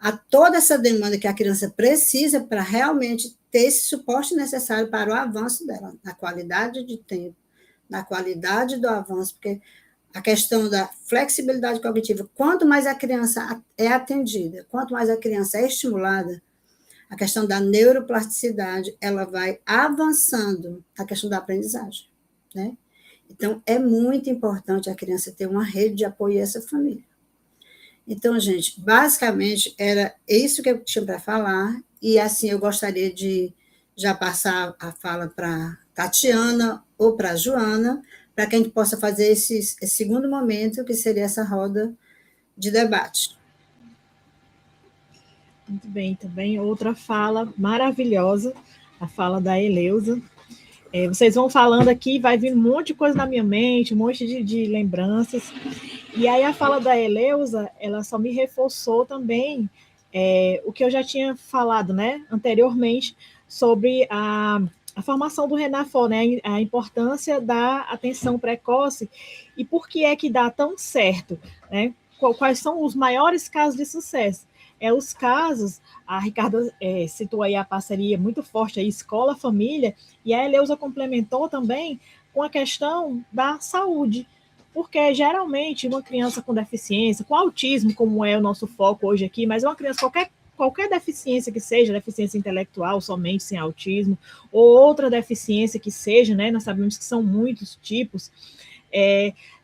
a toda essa demanda que a criança precisa para realmente ter esse suporte necessário para o avanço dela, na qualidade de tempo, na qualidade do avanço, porque a questão da flexibilidade cognitiva, quanto mais a criança é atendida, quanto mais a criança é estimulada, a questão da neuroplasticidade, ela vai avançando a questão da aprendizagem, né? Então, é muito importante a criança ter uma rede de apoio a essa família. Então, gente, basicamente, era isso que eu tinha para falar, e assim, eu gostaria de já passar a fala para Tatiana ou para Joana, para que a gente possa fazer esse segundo momento, que seria essa roda de debate. Muito bem, também outra fala maravilhosa, a fala da Eleusa. Vocês vão falando aqui, vai vir um monte de coisa na minha mente, um monte de lembranças. E aí a fala da Eleusa, ela só me reforçou também o que eu já tinha falado, né, anteriormente, sobre a formação do Renafor, né, a importância da atenção precoce e por que é que dá tão certo, né? Quais são os maiores casos de sucesso? Os casos, a Ricardo citou aí a parceria muito forte aí, escola-família, e a Eleusa complementou também com a questão da saúde, porque geralmente uma criança com deficiência, com autismo, como é o nosso foco hoje aqui, mas uma criança, qualquer deficiência que seja, deficiência intelectual somente, sem autismo, ou outra deficiência que seja, né, nós sabemos que são muitos tipos,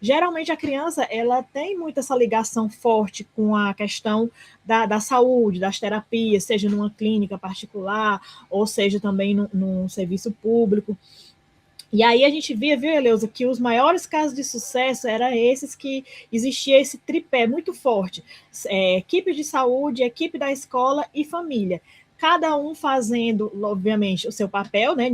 geralmente a criança ela tem muito essa ligação forte com a questão da saúde, das terapias, seja numa clínica particular, ou seja também num serviço público. E aí a gente via, viu, Eleusa, que os maiores casos de sucesso eram esses que existia esse tripé muito forte. Equipe de saúde, equipe da escola e família. Cada um fazendo, obviamente, o seu papel, né?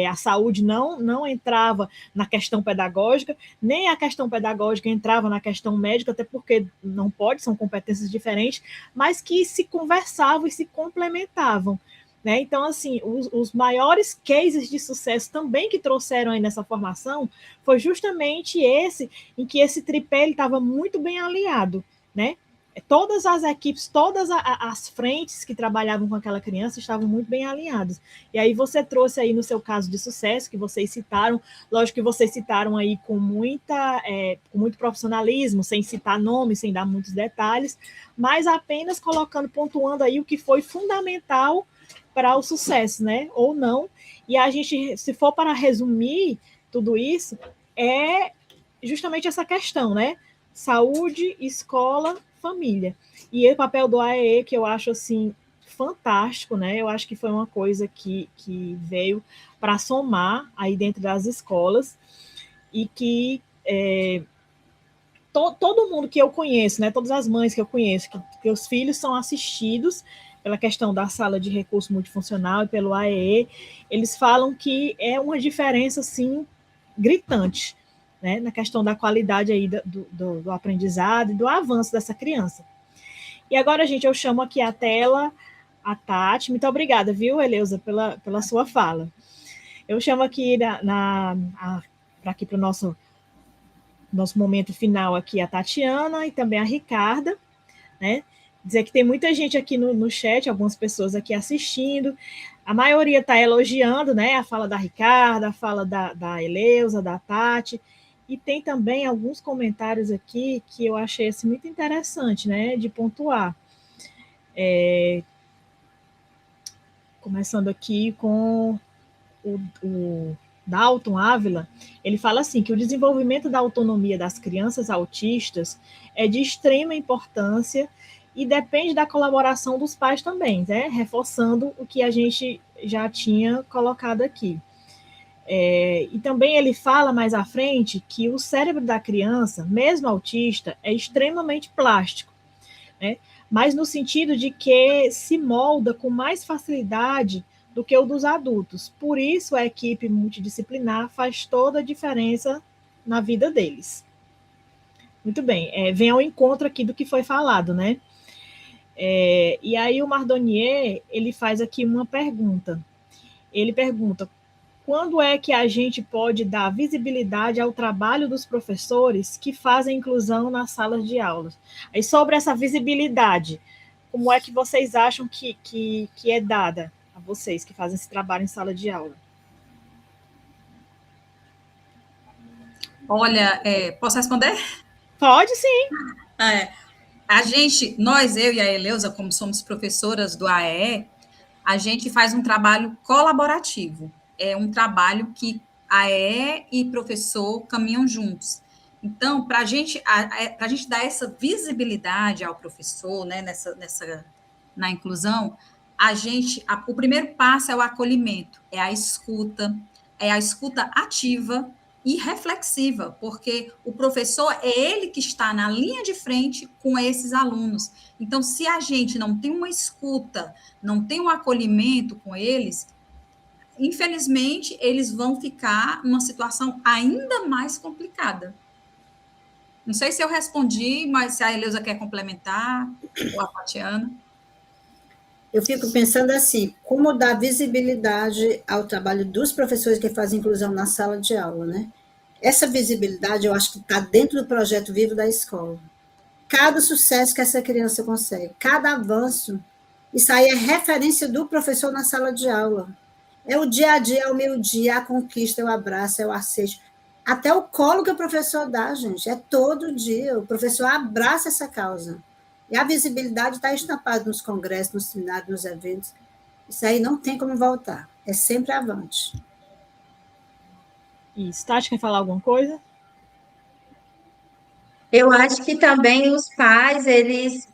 A saúde não entrava na questão pedagógica, nem a questão pedagógica entrava na questão médica, até porque não pode, são competências diferentes, mas que se conversavam e se complementavam. Né? Então, assim, os maiores cases de sucesso também que trouxeram aí nessa formação foi justamente esse, em que esse tripé estava muito bem aliado, né? Todas as equipes, todas as frentes que trabalhavam com aquela criança estavam muito bem alinhadas. E aí você trouxe aí no seu caso de sucesso, que vocês citaram, lógico que vocês citaram aí com muito profissionalismo, sem citar nomes, sem dar muitos detalhes, mas apenas colocando, pontuando aí o que foi fundamental para o sucesso, né? Ou não. E a gente, se for para resumir tudo isso, é justamente essa questão, né? Saúde, escola, família. E o papel do AEE, que eu acho assim fantástico, né? Eu acho que foi uma coisa que veio para somar aí dentro das escolas e que todo mundo que eu conheço, né? Todas as mães que eu conheço, que os filhos são assistidos pela questão da sala de recurso multifuncional e pelo AEE, eles falam que é uma diferença, assim, gritante, né, na questão da qualidade aí do aprendizado e do avanço dessa criança. E agora, gente, eu chamo aqui a tela a Tati. Muito obrigada, viu, Eleusa, pela sua fala. Eu chamo aqui aqui para o nosso momento final aqui a Tatiana e também a Ricarda, né? Dizer que tem muita gente aqui no chat, algumas pessoas aqui assistindo, a maioria está elogiando, né, a fala da Ricarda, a fala da Eleusa, da Tati, e tem também alguns comentários aqui que eu achei assim, muito interessante, né, de pontuar. Começando aqui com o Dalton Ávila, ele fala assim, que o desenvolvimento da autonomia das crianças autistas é de extrema importância e depende da colaboração dos pais também, né? Reforçando o que a gente já tinha colocado aqui. E também ele fala mais à frente que o cérebro da criança, mesmo autista, é extremamente plástico, né? Mas no sentido de que se molda com mais facilidade do que o dos adultos. Por isso, a equipe multidisciplinar faz toda a diferença na vida deles. Muito bem, vem ao encontro aqui do que foi falado, né? E aí o Mardonier, ele faz aqui uma pergunta. Ele pergunta, quando é que a gente pode dar visibilidade ao trabalho dos professores que fazem inclusão nas salas de aulas? Aí sobre essa visibilidade, como é que vocês acham que é dada a vocês que fazem esse trabalho em sala de aula? Olha, posso responder? Pode sim. Nós, eu e a Eleusa, como somos professoras do AEE, a gente faz um trabalho colaborativo. É um trabalho que AEE e professor caminham juntos. Então, para a gente dar essa visibilidade ao professor, né, na inclusão, o primeiro passo é o acolhimento, é a escuta ativa e reflexiva, porque o professor é ele que está na linha de frente com esses alunos. Então, se a gente não tem uma escuta, não tem um acolhimento com eles, infelizmente, eles vão ficar numa situação ainda mais complicada. Não sei se eu respondi, mas se a Eleusa quer complementar, ou a Tatiana. Eu fico pensando assim, como dar visibilidade ao trabalho dos professores que fazem inclusão na sala de aula, né? Essa visibilidade, eu acho que está dentro do projeto Vivo da Escola. Cada sucesso que essa criança consegue, cada avanço, isso aí é referência do professor na sala de aula. É o dia a dia, é o meu dia, a conquista, é o abraço, é o aceite. Até o colo que o professor dá, gente, é todo dia. O professor abraça essa causa. E a visibilidade está estampada nos congressos, nos seminários, nos eventos. Isso aí não tem como voltar. É sempre avante. Isso. Tati, quer falar alguma coisa? Eu acho que também os pais, eles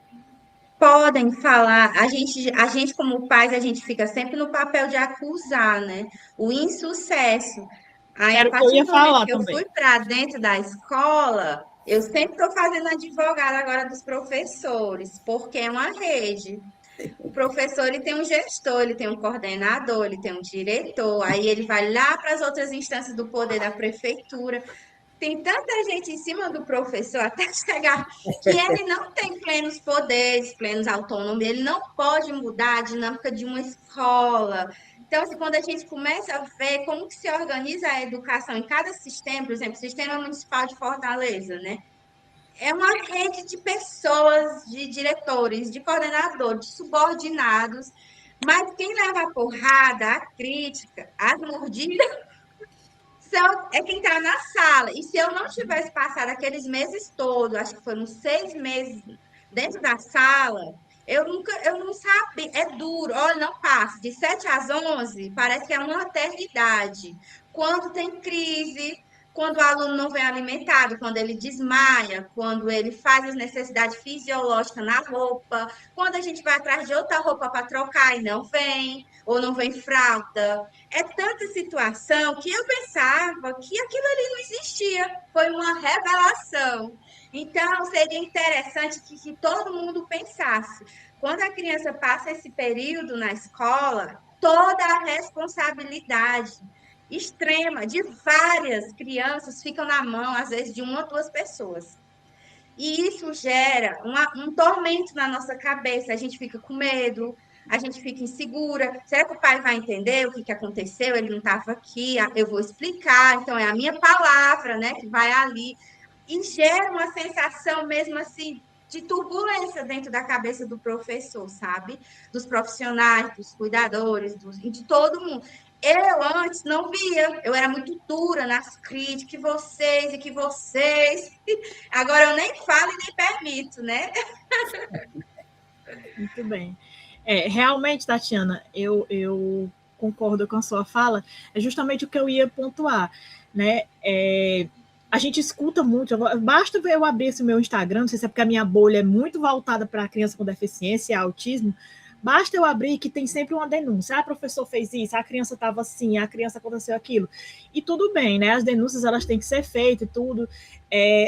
podem falar. A gente como pais, a gente fica sempre no papel de acusar, né? O insucesso. Aí, a Era o que eu partir ia do momento falar que eu também. fui para dentro da escola, eu sempre estou fazendo advogada agora dos professores, porque é uma rede. O professor, ele tem um gestor, ele tem um coordenador, ele tem um diretor, aí ele vai lá para as outras instâncias do poder da prefeitura. Tem tanta gente em cima do professor até chegar que ele não tem plenos poderes, plenos autonomia, ele não pode mudar a dinâmica de uma escola. Então, assim, quando a gente começa a ver como que se organiza a educação em cada sistema, por exemplo, o Sistema Municipal de Fortaleza, né? É uma rede de pessoas, de diretores, de coordenadores, de subordinados, mas quem leva a porrada, a crítica, as mordidas, é quem está na sala. E se eu não tivesse passado aqueles meses todos, acho que foram 6 meses dentro da sala, eu não sabia. É duro, olha, não passa. De 7 às 11, parece que é uma eternidade. Quando tem crise, quando o aluno não vem alimentado, quando ele desmaia, quando ele faz as necessidades fisiológicas na roupa, quando a gente vai atrás de outra roupa para trocar e não vem, ou não vem fralda. É tanta situação que eu pensava que aquilo ali não existia. Foi uma revelação. Então, seria interessante que todo mundo pensasse. Quando a criança passa esse período na escola, toda a responsabilidade extrema de várias crianças fica na mão, às vezes, de uma ou duas pessoas. E isso gera um tormento na nossa cabeça. A gente fica com medo, a gente fica insegura. Será que o pai vai entender o que aconteceu? Ele não estava aqui, eu vou explicar. Então, é a minha palavra, né, que vai ali. E gera uma sensação mesmo assim de turbulência dentro da cabeça do professor, sabe? Dos profissionais, dos cuidadores, de todo mundo. Eu antes não via, eu era muito dura nas críticas, que vocês. Agora eu nem falo e nem permito, né? Muito bem. Realmente, Tatiana, eu concordo com a sua fala, é justamente o que eu ia pontuar, né? A gente escuta muito, basta eu abrir esse meu Instagram, não sei se é porque a minha bolha é muito voltada para criança com deficiência e autismo, basta eu abrir que tem sempre uma denúncia, o professor fez isso, a criança estava assim, a criança aconteceu aquilo, e tudo bem, né? As denúncias elas têm que ser feitas e tudo,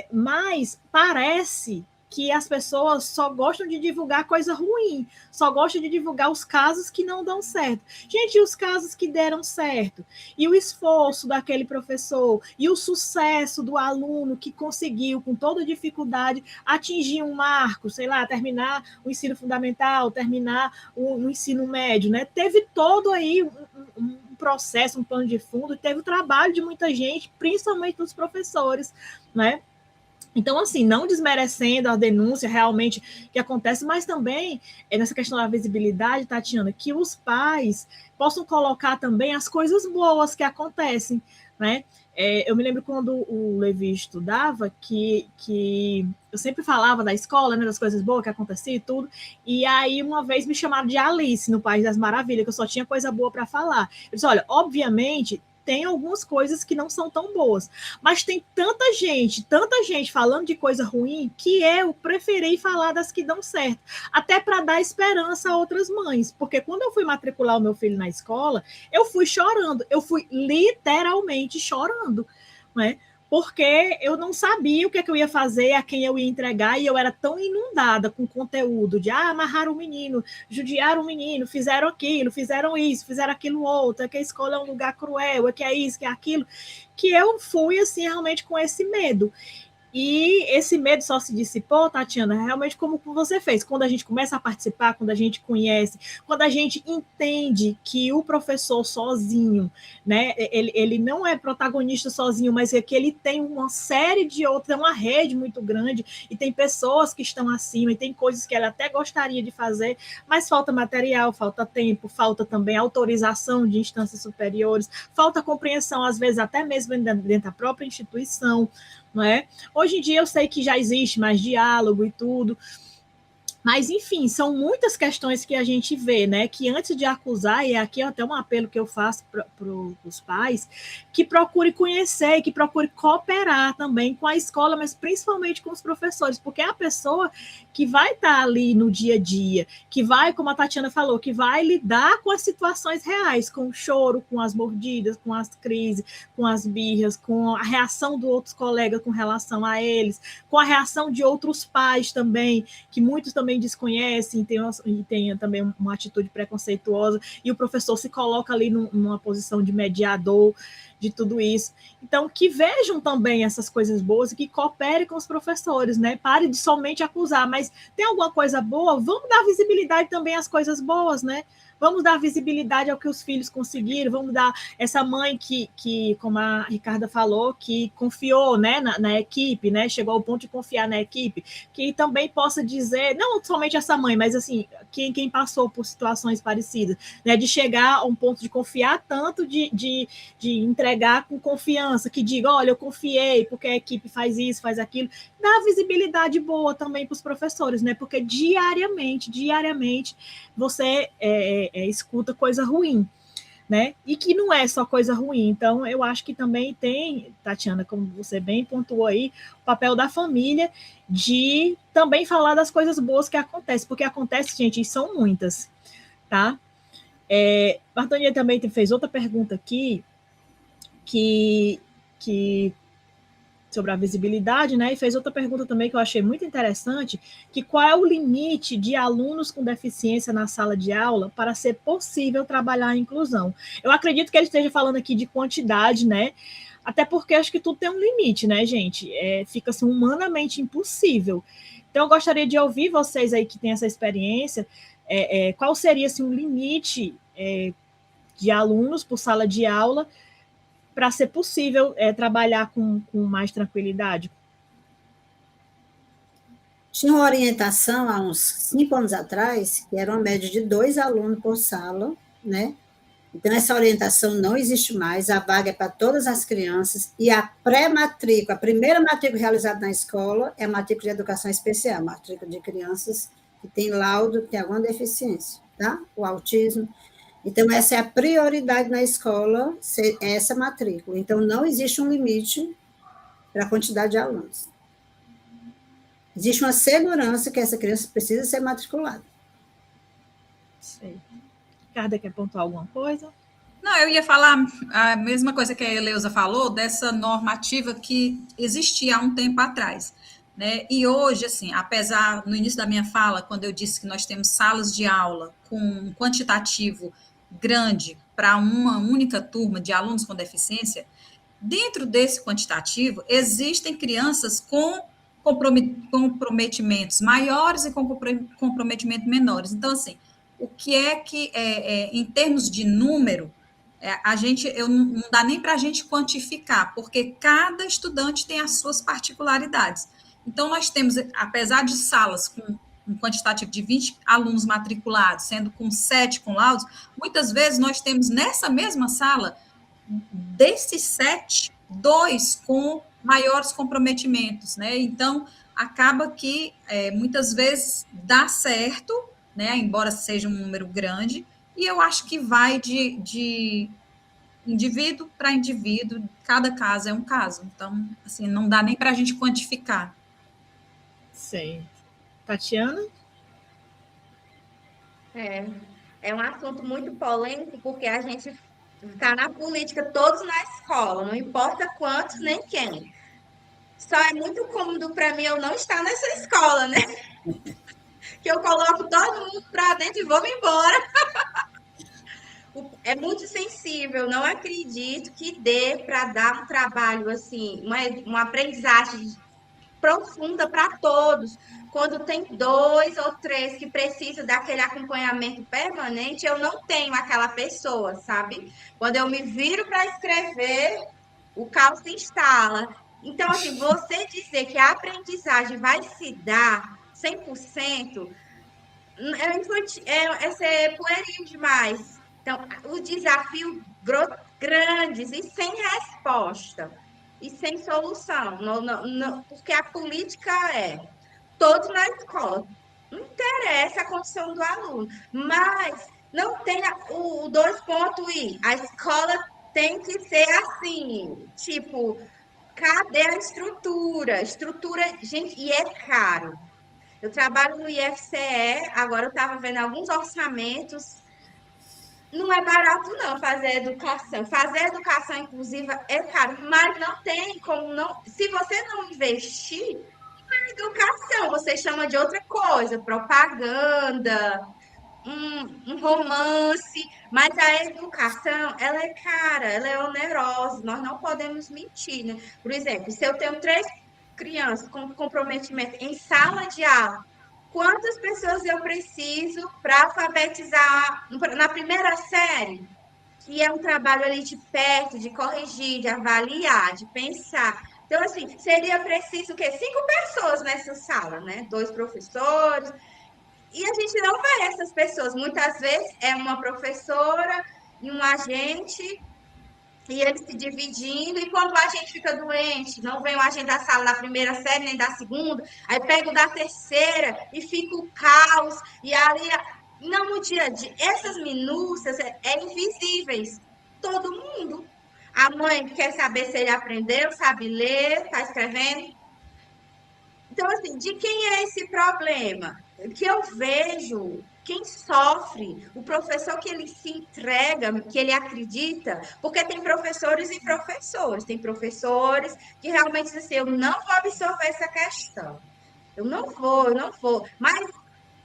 mas parece que as pessoas só gostam de divulgar coisa ruim, só gostam de divulgar os casos que não dão certo. Gente, e os casos que deram certo? E o esforço daquele professor, e o sucesso do aluno que conseguiu, com toda dificuldade, atingir um marco, sei lá, terminar o ensino fundamental, terminar o ensino médio, né? Teve todo aí um processo, um plano de fundo, teve o trabalho de muita gente, principalmente dos professores, né? Então, assim, não desmerecendo a denúncia realmente que acontece, mas também nessa questão da visibilidade, Tatiana, que os pais possam colocar também as coisas boas que acontecem, né? Eu me lembro quando o Levi estudava, que eu sempre falava da escola, né, das coisas boas que aconteciam e tudo, e aí uma vez me chamaram de Alice no País das Maravilhas, que eu só tinha coisa boa para falar. Eu disse, olha, obviamente tem algumas coisas que não são tão boas, mas tem tanta gente falando de coisa ruim que eu preferi falar das que dão certo, até para dar esperança a outras mães, porque quando eu fui matricular o meu filho na escola, eu fui chorando, eu fui literalmente chorando, né? Porque eu não sabia o que eu ia fazer, a quem eu ia entregar, e eu era tão inundada com conteúdo de amarrar o menino, judiar o menino, fizeram aquilo, fizeram isso, fizeram aquilo outro, é que a escola é um lugar cruel, é que é isso, que é aquilo, que eu fui assim realmente com esse medo. E esse medo só se dissipou, Tatiana, realmente como você fez. Quando a gente começa a participar, quando a gente conhece, quando a gente entende que o professor sozinho, né, ele não é protagonista sozinho, mas é que ele tem uma série de outras, uma rede muito grande, e tem pessoas que estão acima, e tem coisas que ela até gostaria de fazer, mas falta material, falta tempo, falta também autorização de instâncias superiores, falta compreensão, às vezes, até mesmo dentro da própria instituição, não é? Hoje em dia eu sei que já existe mais diálogo e tudo, mas, enfim, são muitas questões que a gente vê, né? Que antes de acusar, e aqui é até um apelo que eu faço para os pais, que procure conhecer, que procure cooperar também com a escola, mas principalmente com os professores, porque é a pessoa que vai estar ali no dia a dia, que vai, como a Tatiana falou, que vai lidar com as situações reais, com o choro, com as mordidas, com as crises, com as birras, com a reação dos outros colegas com relação a eles, com a reação de outros pais também, que muitos também desconhecem e tem também uma atitude preconceituosa, e o professor se coloca ali numa posição de mediador de tudo isso. Então, que vejam também essas coisas boas e que cooperem com os professores, né? Pare de somente acusar, mas tem alguma coisa boa? Vamos dar visibilidade também às coisas boas, né? Vamos dar visibilidade ao que os filhos conseguiram, vamos dar essa mãe que como a Ricarda falou, que confiou, né, na equipe, né, chegou ao ponto de confiar na equipe, que também possa dizer, não somente essa mãe, mas assim, quem passou por situações parecidas, né, de chegar a um ponto de confiar tanto, de entregar com confiança, que diga, olha, eu confiei, porque a equipe faz isso, faz aquilo, dá visibilidade boa também para os professores, né, porque diariamente, você escuta coisa ruim, né? E que não é só coisa ruim. Então, eu acho que também tem, Tatiana, como você bem pontuou aí, o papel da família de também falar das coisas boas que acontecem, porque acontece, gente, e são muitas, tá? Bartolini também fez outra pergunta aqui, que sobre a visibilidade, né? E fez outra pergunta também que eu achei muito interessante, que qual é o limite de alunos com deficiência na sala de aula para ser possível trabalhar a inclusão? Eu acredito que ele esteja falando aqui de quantidade, né? Até porque acho que tudo tem um limite, né, gente? Fica assim, humanamente impossível. Então, eu gostaria de ouvir vocês aí que têm essa experiência, qual seria assim, um limite de alunos por sala de aula para ser possível trabalhar com mais tranquilidade? Tinha uma orientação há uns 5 anos atrás, que era uma média de 2 alunos por sala, né? Então, essa orientação não existe mais, a vaga é para todas as crianças, e a pré-matrícula, a primeira matrícula realizada na escola é a matrícula de educação especial, matrícula de crianças que têm laudo, que tem alguma deficiência, tá? O autismo. Então, essa é a prioridade na escola, essa matrícula. Então, não existe um limite para a quantidade de alunos. Existe uma segurança que essa criança precisa ser matriculada. Sei. Ricardo, quer pontuar alguma coisa? Não, eu ia falar a mesma coisa que a Eleusa falou, dessa normativa que existia há um tempo atrás. Né? E hoje, assim, apesar, no início da minha fala, quando eu disse que nós temos salas de aula com um quantitativo grande para uma única turma de alunos com deficiência, dentro desse quantitativo, existem crianças com comprometimentos maiores e com comprometimentos menores. Então, assim, o que é que, em termos de número, não dá nem para a gente quantificar, porque cada estudante tem as suas particularidades. Então, nós temos, apesar de salas com um quantitativo de 20 alunos matriculados, sendo com 7 com laudos, muitas vezes nós temos nessa mesma sala, desses 7, 2 com maiores comprometimentos, né? Então, acaba que muitas vezes dá certo, né? Embora seja um número grande, e eu acho que vai de indivíduo para indivíduo, cada caso é um caso. Então, assim, não dá nem para a gente quantificar. Sei. Tatiana? É um assunto muito polêmico, porque a gente Tá na política, todos na escola, não importa quantos nem quem. Só é muito cômodo para mim eu não estar nessa escola, né? Que eu coloco todo mundo para dentro e vou embora. É muito sensível, não acredito que dê para dar um trabalho assim, uma aprendizagem profunda para todos. Quando tem 2 ou 3 que precisam daquele acompanhamento permanente, eu não tenho aquela pessoa, sabe? Quando eu me viro para escrever, o caos se instala. Então, assim, você dizer que a aprendizagem vai se dar 100%, é ser pueril demais. Então, o desafio grandes e sem resposta e sem solução, porque a política é todos na escola. Não interessa a condição do aluno, mas não tem o 2 ponto I. A escola tem que ser assim, tipo, cadê a estrutura? Estrutura, gente, e é caro. Eu trabalho no IFCE, agora eu estava vendo alguns orçamentos. Não é barato, não, fazer educação. Fazer educação inclusiva é caro, mas não tem como não. Se você não investir na educação, você chama de outra coisa, propaganda, um romance, mas a educação, ela é cara, ela é onerosa, nós não podemos mentir, né? Por exemplo, se eu tenho 3 crianças com comprometimento em sala de aula, quantas pessoas eu preciso para alfabetizar na primeira série? Que é um trabalho ali de perto, de corrigir, de avaliar, de pensar. Então, assim, seria preciso o quê? 5 pessoas nessa sala, né? 2 professores, e a gente não vê essas pessoas. Muitas vezes é uma professora e um agente, e eles se dividindo. E quando o agente fica doente, não vem o agente da sala da primeira série, nem da segunda, aí pega o da terceira e fica o caos. E ali, não, no dia a dia, essas minúcias invisíveis. Todo mundo. A mãe quer saber se ele aprendeu, sabe ler, está escrevendo. Então, assim, de quem é esse problema? Que eu vejo quem sofre, o professor que ele se entrega, que ele acredita, porque tem professores e professores, tem professores que realmente dizem assim, eu não vou absorver essa questão, eu não vou, mas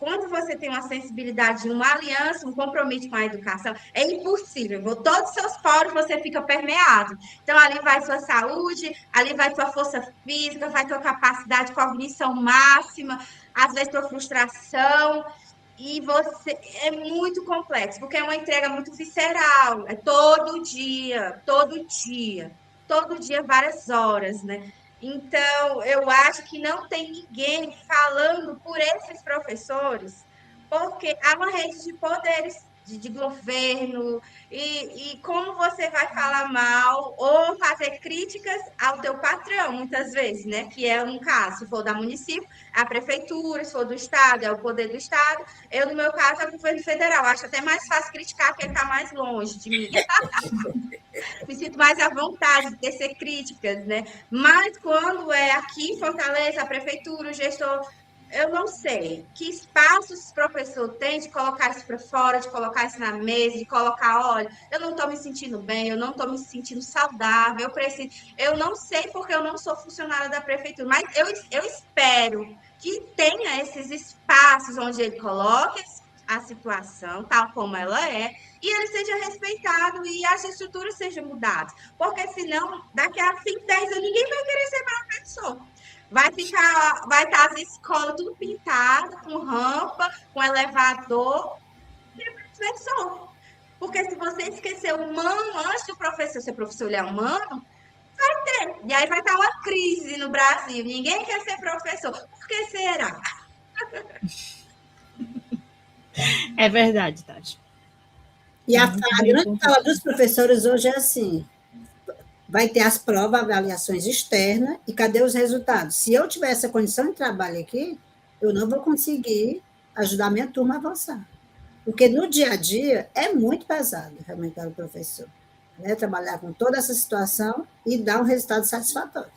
quando você tem uma sensibilidade, uma aliança, um compromisso com a educação, é impossível. Todos os seus poros você fica permeado. Então, ali vai sua saúde, ali vai tua força física, vai tua capacidade de cognição máxima, às vezes tua frustração. E você é muito complexo, porque é uma entrega muito visceral. É todo dia, várias horas, né? Então, eu acho que não tem ninguém falando por esses professores, porque há uma rede de poderes de governo, e como você vai falar mal ou fazer críticas ao teu patrão, muitas vezes, né? Que é um caso, se for da município, a prefeitura, se for do estado, é o poder do estado. Eu, no meu caso, é o governo federal. Acho até mais fácil criticar quem está mais longe de mim. Me sinto mais à vontade de tecer críticas, né? Mas quando é aqui em Fortaleza, a prefeitura, o gestor, eu não sei que espaço esse professor tem de colocar isso para fora, de colocar isso na mesa, de colocar, olha, eu não estou me sentindo bem, eu não estou me sentindo saudável, eu preciso. Eu não sei porque eu não sou funcionária da prefeitura, mas eu espero que tenha esses espaços onde ele coloque a situação tal como ela é, e ele seja respeitado e as estruturas sejam mudadas. Porque senão, daqui a 5, 10 anos, ninguém vai querer ser professor. Vai estar as escolas tudo pintadas, com rampa, com elevador, e é professor. Porque se você esquecer o humano antes do professor ser professor, ele é humano, vai ter. E aí vai estar uma crise no Brasil. Ninguém quer ser professor. Por que será? É verdade, Tati. E a grande fala dos professores hoje é assim: vai ter as provas, avaliações externas, e cadê os resultados? Se eu tiver essa condição de trabalho aqui, eu não vou conseguir ajudar minha turma a avançar. Porque no dia a dia é muito pesado, realmente, para o professor, né? Trabalhar com toda essa situação e dar um resultado satisfatório.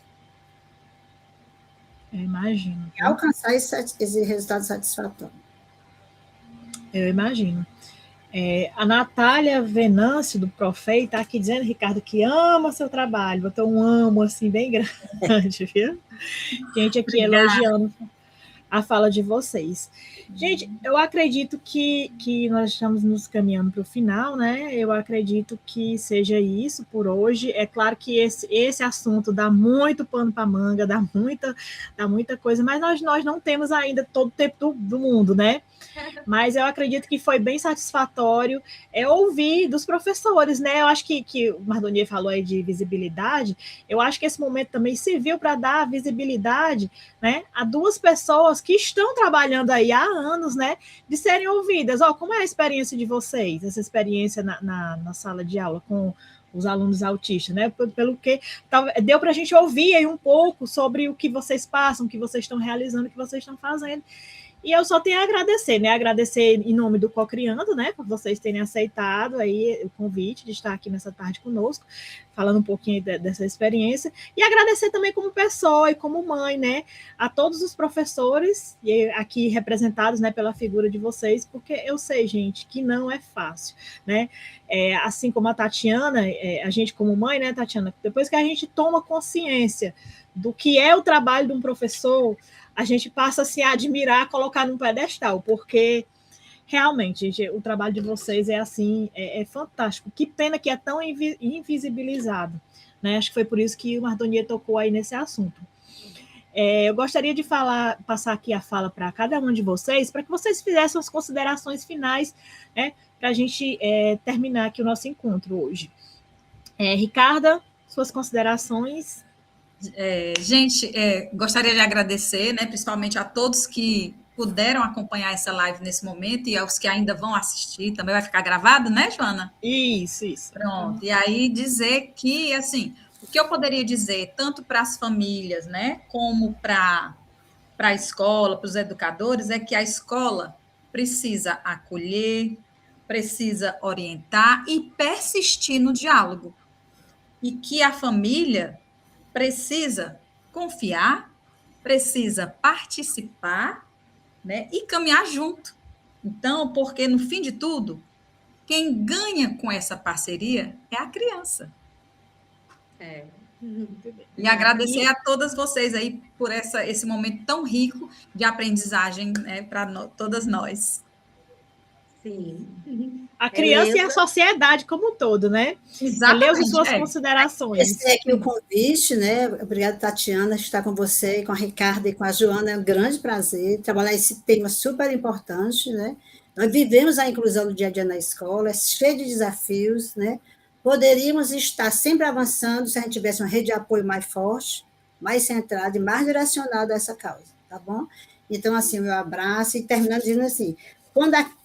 Eu imagino. E alcançar esse resultado satisfatório. Eu imagino. A Natália Venâncio, do Profei, está aqui dizendo, Ricardo, que ama seu trabalho. Botou um amo assim bem grande, viu? Gente aqui elogiando a fala de vocês. Gente, eu acredito que nós estamos nos caminhando para o final, né? Eu acredito que seja isso por hoje. É claro que esse assunto dá muito pano para manga, dá muita coisa, mas nós não temos ainda todo o tempo do mundo, né? Mas eu acredito que foi bem satisfatório ouvir dos professores, né? Eu acho que o Mardonier falou aí de visibilidade, eu acho que esse momento também serviu para dar visibilidade, né, a duas pessoas que estão trabalhando aí há anos, né, de serem ouvidas. Como é a experiência de vocês, essa experiência na sala de aula com os alunos autistas, né? Pelo que deu para a gente ouvir aí um pouco sobre o que vocês passam, o que vocês estão realizando, o que vocês estão fazendo. E eu só tenho a agradecer, né? Agradecer em nome do Cocriando, né? Por vocês terem aceitado aí o convite de estar aqui nessa tarde conosco, falando um pouquinho dessa experiência. E agradecer também como pessoa e como mãe, né? A todos os professores, e aqui representados, né, pela figura de vocês, porque eu sei, gente, que não é fácil, né? Assim como a Tatiana, a gente como mãe, né, Tatiana? Depois que a gente toma consciência do que é o trabalho de um professor, a gente passa assim, a admirar, colocar num pedestal, porque realmente, gente, o trabalho de vocês é assim, é fantástico. Que pena que é tão invisibilizado, né? Acho que foi por isso que o Mardonier tocou aí nesse assunto. Eu gostaria de passar aqui a fala para cada um de vocês, para que vocês fizessem as considerações finais, né, para a gente terminar aqui o nosso encontro hoje. Ricarda, suas considerações. Gente, gostaria de agradecer, né, principalmente a todos que puderam acompanhar essa live nesse momento e aos que ainda vão assistir. Também vai ficar gravado, né, Joana? Isso. Pronto. E aí dizer que, assim, o que eu poderia dizer, tanto para as famílias, né, como para a escola, para os educadores, é que a escola precisa acolher, precisa orientar e persistir no diálogo. E que a família precisa confiar, precisa participar, né, e caminhar junto. Então, porque no fim de tudo, quem ganha com essa parceria é a criança. E agradecer a todas vocês aí por esse momento tão rico de aprendizagem, né, para todas nós. Sim. A criança e a sociedade como um todo, né? Exatamente. Eleusa, suas considerações. Agradecer aqui o convite, né? Obrigada, Tatiana, por estar com você, com a Ricarda e com a Joana. É um grande prazer trabalhar esse tema super importante, né? Nós vivemos a inclusão do dia a dia na escola, é cheio de desafios, né? Poderíamos estar sempre avançando se a gente tivesse uma rede de apoio mais forte, mais centrada e mais direcionada a essa causa, tá bom? Então, assim, o meu abraço e terminando dizendo assim,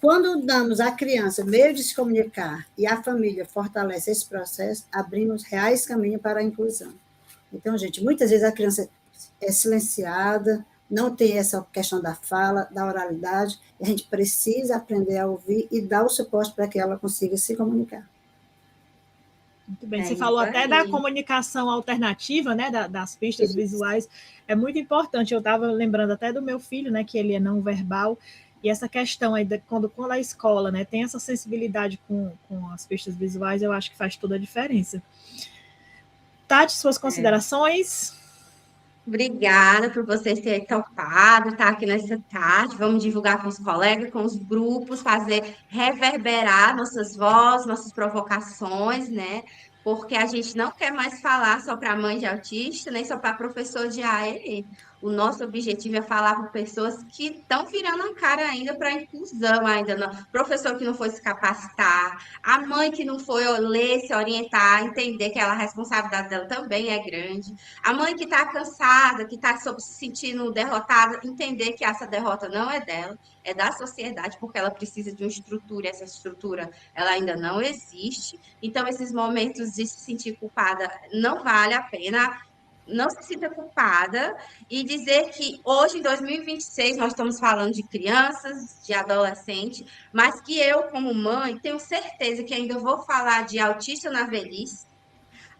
quando damos à criança meio de se comunicar e a família fortalece esse processo, abrimos reais caminhos para a inclusão. Então, gente, muitas vezes a criança é silenciada, não tem essa questão da fala, da oralidade, e a gente precisa aprender a ouvir e dar o suporte para que ela consiga se comunicar. Muito bem, você falou até da comunicação alternativa, né, das pistas visuais, é muito importante. Eu estava lembrando até do meu filho, né, que ele é não verbal, e essa questão aí, quando a escola, né, tem essa sensibilidade com as pistas visuais, eu acho que faz toda a diferença. Tati, suas considerações? Obrigada por vocês terem topado estar aqui nessa tarde. Vamos divulgar com os colegas, com os grupos, fazer reverberar nossas vozes, nossas provocações, né? Porque a gente não quer mais falar só para mãe de autista, nem só para professor de AE. O nosso objetivo é falar com pessoas que estão virando a cara ainda para a inclusão, ainda não. Professor que não foi se capacitar, a mãe que não foi ler, se orientar, entender que a responsabilidade dela também é grande. A mãe que está cansada, que está se sentindo derrotada, entender que essa derrota não é dela, é da sociedade, porque ela precisa de uma estrutura, e essa estrutura ela ainda não existe. Então, esses momentos de se sentir culpada não vale a pena. Não se sinta culpada e dizer que hoje, em 2026, nós estamos falando de crianças, de adolescentes, mas que eu, como mãe, tenho certeza que ainda vou falar de autista na velhice,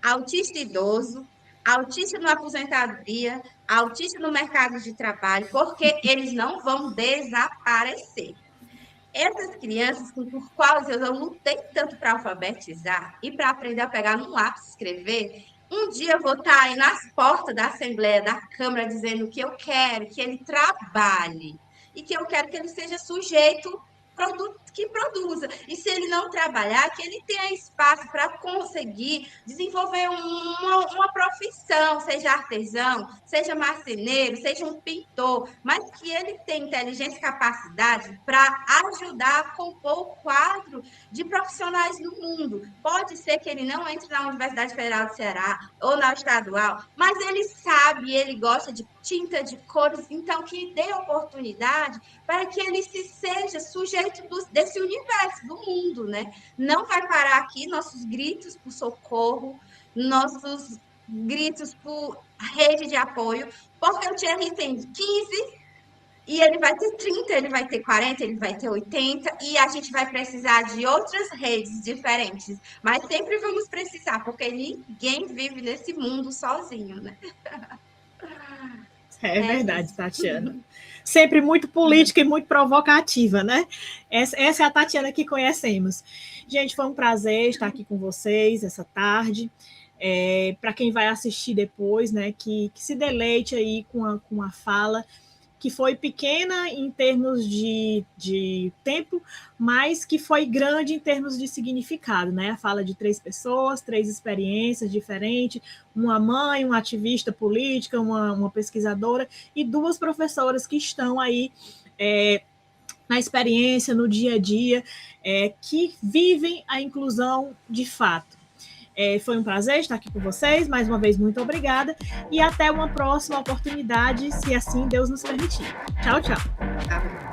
autista idoso, autista na aposentadoria, autista no mercado de trabalho, porque eles não vão desaparecer. Essas crianças por quais eu lutei tanto para alfabetizar e para aprender a pegar no lápis e escrever, um dia eu vou estar aí nas portas da Assembleia, da Câmara, dizendo que eu quero que ele trabalhe e que eu quero que ele seja sujeito que produza. E se ele não trabalhar, que ele tenha espaço para conseguir desenvolver uma profissão, seja artesão, seja marceneiro, seja um pintor, mas que ele tenha inteligência e capacidade para ajudar a compor o quadro de profissionais no mundo. Pode ser que ele não entre na Universidade Federal do Ceará ou na estadual, mas ele sabe, ele gosta de tinta, de cores, então que dê oportunidade para que ele seja sujeito desse universo, do mundo, né? Não vai parar aqui nossos gritos por socorro, nossos gritos por rede de apoio, porque o Thierry tem 15 e ele vai ter 30, ele vai ter 40, ele vai ter 80, e a gente vai precisar de outras redes diferentes. Mas sempre vamos precisar, porque ninguém vive nesse mundo sozinho, né? É verdade, Tatiana. Sempre muito política e muito provocativa, né? Essa é a Tatiana que conhecemos. Gente, foi um prazer estar aqui com vocês essa tarde. Para quem vai assistir depois, né, que se deleite aí com a fala, que foi pequena em termos de tempo, mas que foi grande em termos de significado, né? A fala de 3 pessoas, 3 experiências diferentes, uma mãe, uma ativista política, uma pesquisadora e 2 professoras que estão aí na experiência, no dia a dia, que vivem a inclusão de fato. Foi um prazer estar aqui com vocês, mais uma vez, muito obrigada, e até uma próxima oportunidade, se assim Deus nos permitir. Tchau, tchau.